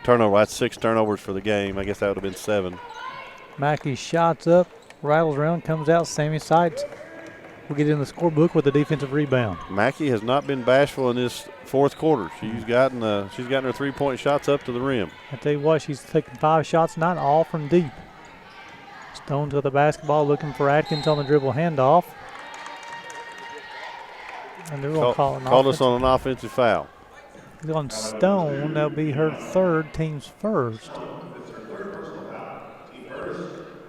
Turnover, that's 6 turnovers for the game. I guess that would have been 7. Mackey shots up, rattles around, comes out. Sammy Seitz will get in the scorebook with a defensive rebound. Mackey has not been bashful in this fourth quarter. She's gotten her 3-point shots up to the rim. I tell you what, she's taken 5 shots, not all from deep. Stones with the basketball, looking for Atkins on the dribble handoff. And they're going to call us on an offensive foul. On Stone, that'll be her third, team's first.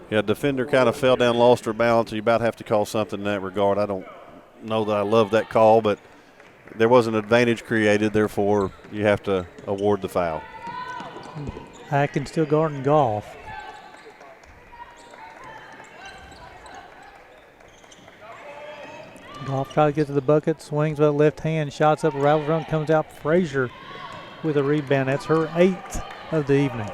Yeah, defender kind of fell down, lost her balance. You about have to call something in that regard. I don't know that I love that call, but there was an advantage created, therefore you have to award the foul. Atkins still guarding Goff. Goff tries to get to the bucket, swings with that left hand, shots up, rattles around, comes out. Frazier with a rebound. That's her 8th of the evening.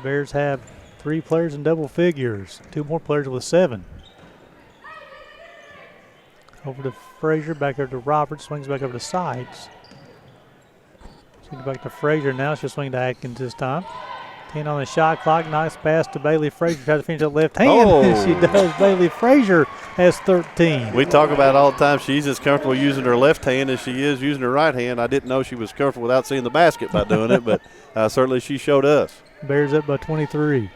Bears have 3 players in double figures, 2 more players with 7. Over to Frazier, back over to Roberts, swings back over to Sides. Swings back to Frazier now, she'll swing to Atkins this time. 10 on the shot clock, nice pass to Bailey Frazier, tries to finish that left hand, and she does. Bailey Frazier has 13. We talk about it all the time. She's as comfortable using her left hand as she is using her right hand. I didn't know she was comfortable without seeing the basket by doing it, but certainly she showed us. Bears up by 23.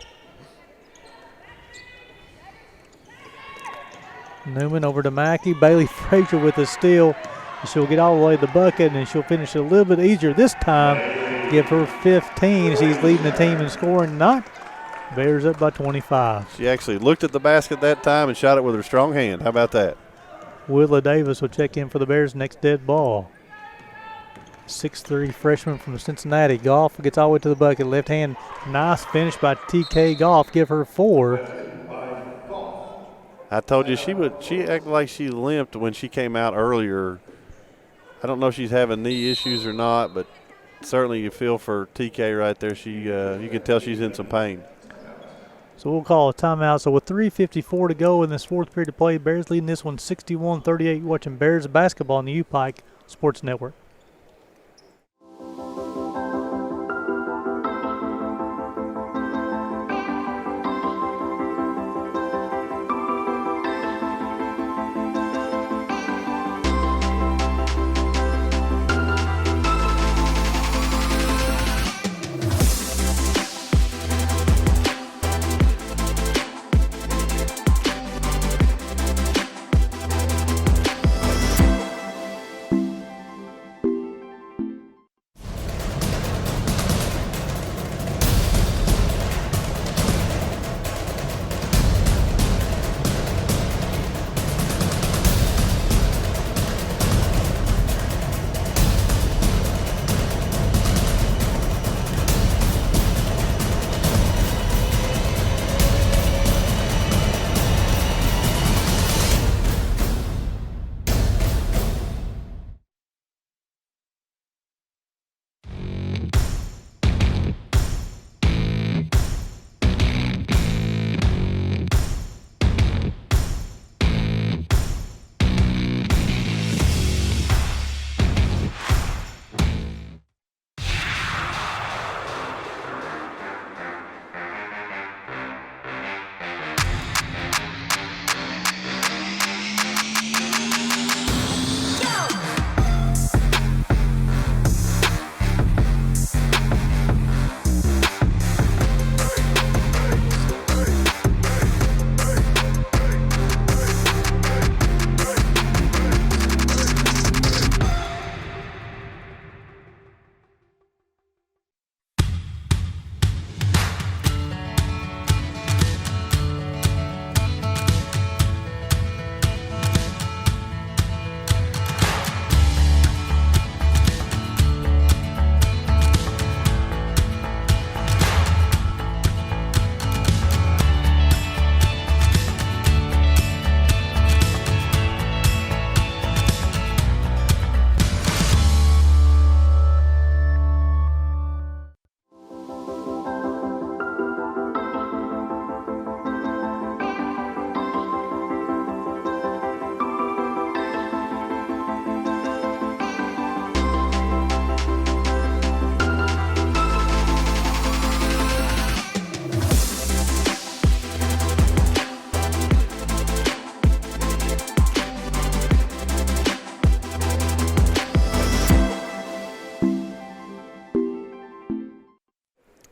Newman over to Mackey. Bailey Frazier with a steal. She'll get all the way to the bucket, and she'll finish it a little bit easier this time. Give her 15. She's leading the team in scoring. Not. Bears up by 25. She actually looked at the basket that time and shot it with her strong hand. How about that? Willa Davis will check in for the Bears next dead ball. 6'3" freshman from Cincinnati. Goff gets all the way to the bucket. Left hand. Nice finish by TK Goff. Give her 4. I told you she acted like she limped when she came out earlier. I don't know if she's having knee issues or not, but certainly you feel for TK right there. You can tell she's in some pain. So we'll call a timeout. So with 3:54 to go in this 4th period of play, Bears leading this one 61-38. Watching Bears basketball on the UPIKE Sports Network.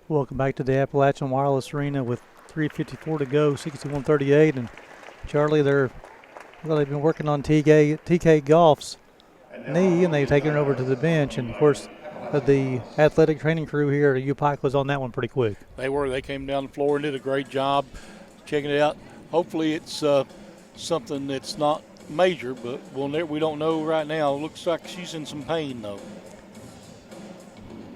Welcome back to the Appalachian Wireless Arena with 3:54 to go, 61-38. And Charlie, they've been working on TK Goff's knee, and they've taken her over to the bench. And of course, the athletic training crew here at UPIKE was on that one pretty quick. They came down the floor and did a great job checking it out. Hopefully it's something that's not major, but we don't know right now. Looks like she's in some pain, though.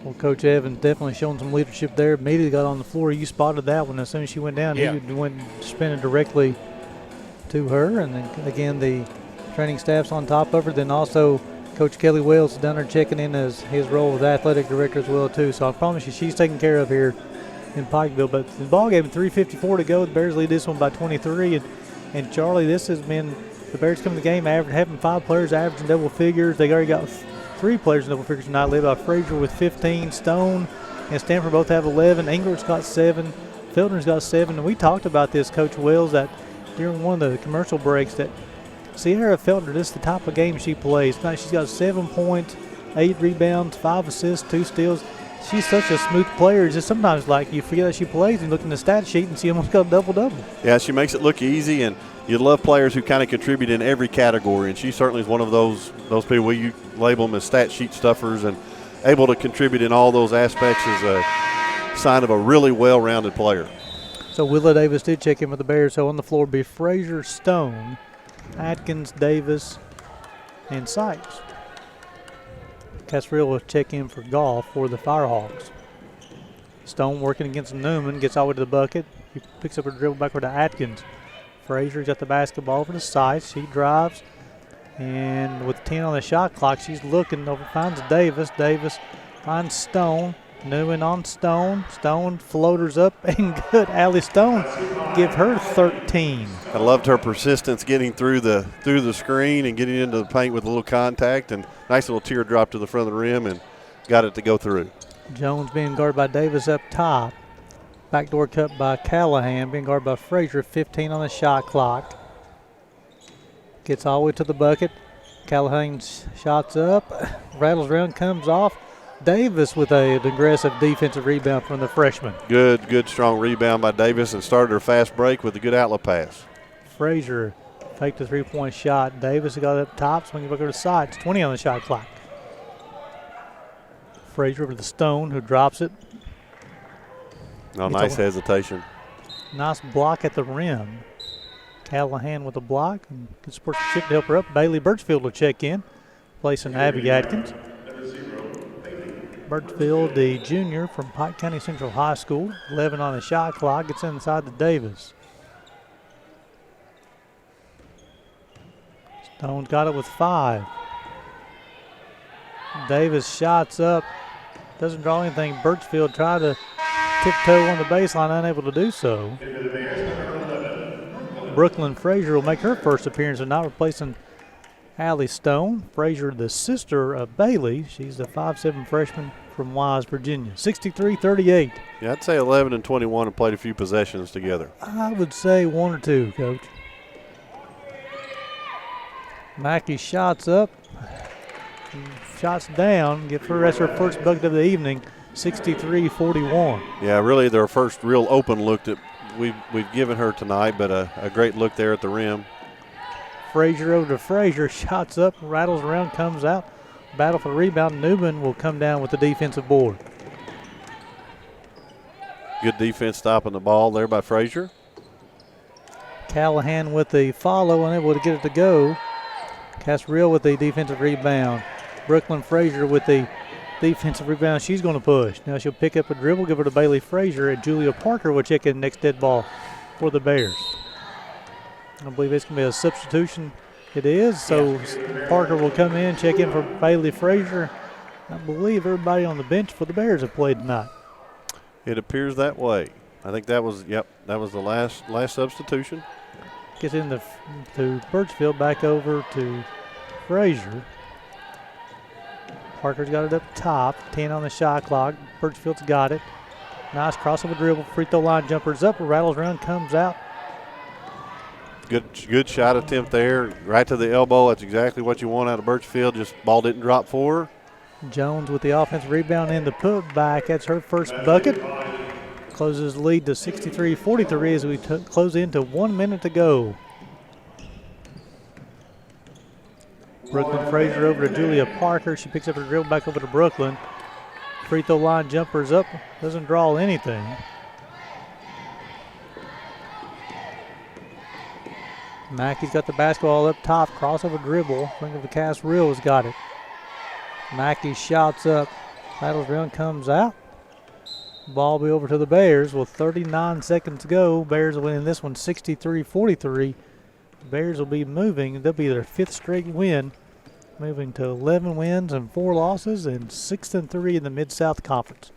Well, Coach Evans definitely showing some leadership there. Immediately got on the floor. You spotted that one. As soon as she went down, Yeah. he went spinning directly to her. And then, again, the training staff's on top of her. Then also Coach Kelly Wells is down there checking in as his role as athletic director as well, too. So I promise you she's taken care of here in Pikeville. But the ball game, 3:54 to go. The Bears lead this one by 23. And Charlie, this has been the Bears coming to the game having 5 players averaging double figures. They already got 3 players in double figures tonight, led by Frazier with 15. Stone and Stanford both have 11. Englert's got 7. Felder's got 7. And we talked about this, Coach Wells, that during one of the commercial breaks that Sierra Felder, this is the type of game she plays. Tonight she's got 7 points, 8 rebounds, 5 assists, 2 steals. She's such a smooth player. It's just sometimes like you forget that she plays and look in the stat sheet and she almost got a double-double. Yeah, she makes it look easy, and you love players who kind of contribute in every category, and she certainly is one of those people. You label them as stat sheet stuffers, and able to contribute in all those aspects is a sign of a really well-rounded player. So Willa Davis did check in with the Bears. So on the floor be Frazier, Stone, Atkins, Davis, and Sykes. Casriel will check in for Goff for the Firehawks. Stone working against Newman, gets all the way to the bucket. He picks up a dribble backward to Atkins. Frazier's got the basketball over the side. She drives, and with 10 on the shot clock, she's looking over, finds Davis. Davis finds Stone. Newman on Stone. Stone floaters up and good. Allie Stone give her 13. I loved her persistence getting through the screen and getting into the paint with a little contact, and nice little teardrop to the front of the rim and got it to go through. Jones being guarded by Davis up top. Backdoor cut by Callahan, being guarded by Frazier. 15 on the shot clock. Gets all the way to the bucket. Callahan's shots up, rattles around, comes off. Davis with an aggressive defensive rebound from the freshman. Good, strong rebound by Davis and started her fast break with a good outlet pass. Frazier faked a three-point shot. Davis got it up top, swinging back over the side. It's 20 on the shot clock. Frazier over to Stone, who drops it. Oh, nice hesitation. Nice block at the rim. Callahan with a block and good sportsmanship to help her up. Bailey Birchfield will check in, placing Abby Atkins. Birchfield, the junior from Pike County Central High School, 11 on the shot clock, gets inside to Davis. Stone's got it with 5. Davis shots up, doesn't draw anything. Birchfield tried to tiptoe on the baseline, unable to do so. Brooklyn Frazier will make her first appearance and not replacing Allie Stone. Frazier, the sister of Bailey. She's the 5'7" freshman from Wise, Virginia. 63-38. Yeah, I'd say 11 and 21 have played a few possessions together. I would say 1 or 2, Coach. Mackey shots up, shots down, that's her first bucket of the evening. 63-41. Yeah, really their first real open look that we've given her tonight, but a great look there at the rim. Frazier over to Frazier, shots up, rattles around, comes out. Battle for the rebound. Newman will come down with the defensive board. Good defense stopping the ball there by Frazier. Callahan with the follow, unable to get it to go. Casriel with the defensive rebound. Brooklyn Frazier with the defensive rebound. She's going to push. Now she'll pick up a dribble, give her to Bailey Frazier, and Julia Parker will check in next dead ball for the Bears. I believe it's going to be a substitution. It is, so Parker will come in, check in for Bailey Frazier. I believe everybody on the bench for the Bears have played tonight. It appears that way. I think that was the last substitution. Gets into to Birchfield, back over to Frazier. Parker's got it up top, 10 on the shot clock. Birchfield's got it. Nice crossover dribble, free throw line jumpers up, rattles around, comes out. Good shot attempt there, right to the elbow. That's exactly what you want out of Birchfield. Just ball didn't drop for her. Jones with the offensive rebound and the putback. That's her first bucket. Closes the lead to 63-43 as we close into 1 minute to go. Brooklyn Frazier over to Julia Parker. She picks up her dribble back over to Brooklyn. Free throw line jumpers up. Doesn't draw anything. Mackey's got the basketball up top. Crossover dribble. Think of the Cass Reel's got it. Mackey shouts up. Battles run comes out. Ball be over to the Bears with 39 seconds to go. Bears will win this one 63-43. Bears will be moving. They'll be their 5th straight win. Moving to 11 wins and 4 losses and 6-3 in the Mid-South Conference.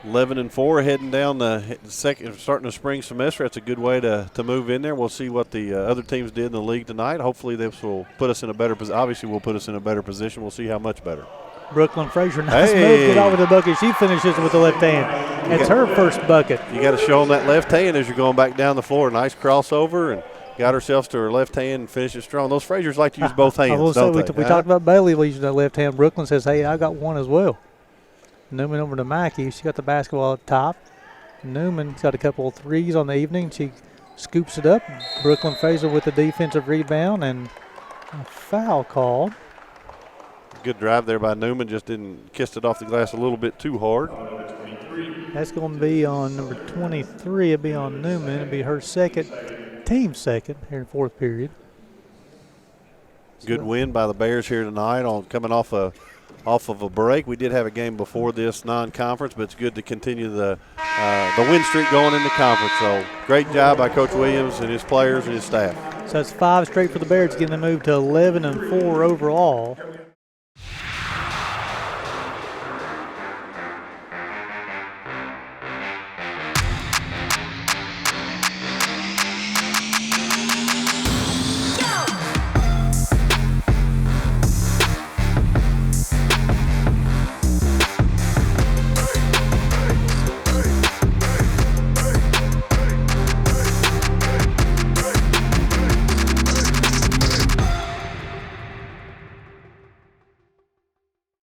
11-4 heading down the starting the spring semester. That's a good way to move in there. We'll see what the other teams did in the league tonight. Hopefully this will put us in a better position. Obviously will put us in a better position. We'll see how much better. Brooklyn Frazier, nice move, get over the bucket. She finishes with the left hand. It's her first bucket. You got to show them that left hand as you're going back down the floor. Nice crossover and got herself to her left hand and finishes strong. Those Fraziers like to use both hands, don't they? We talked about Bailey using that left hand. Brooklyn says, hey, I got one as well. Newman over to Mackey. She got the basketball up top. Newman's got a couple of threes on the evening. She scoops it up. Brooklyn Frazier with the defensive rebound and a foul called. Good drive there by Newman. Just didn't kiss it off the glass a little bit too hard. That's going to be on number 23. It'll be on Newman. It'll be her second, team second here in fourth period. Good win by the Bears here tonight on coming off of a break. We did have a game before this non-conference, but it's good to continue the win streak going in the conference. So great job by Coach Williams and his players and his staff. So it's 5 straight for the Bears, getting them moved to 11-4 overall.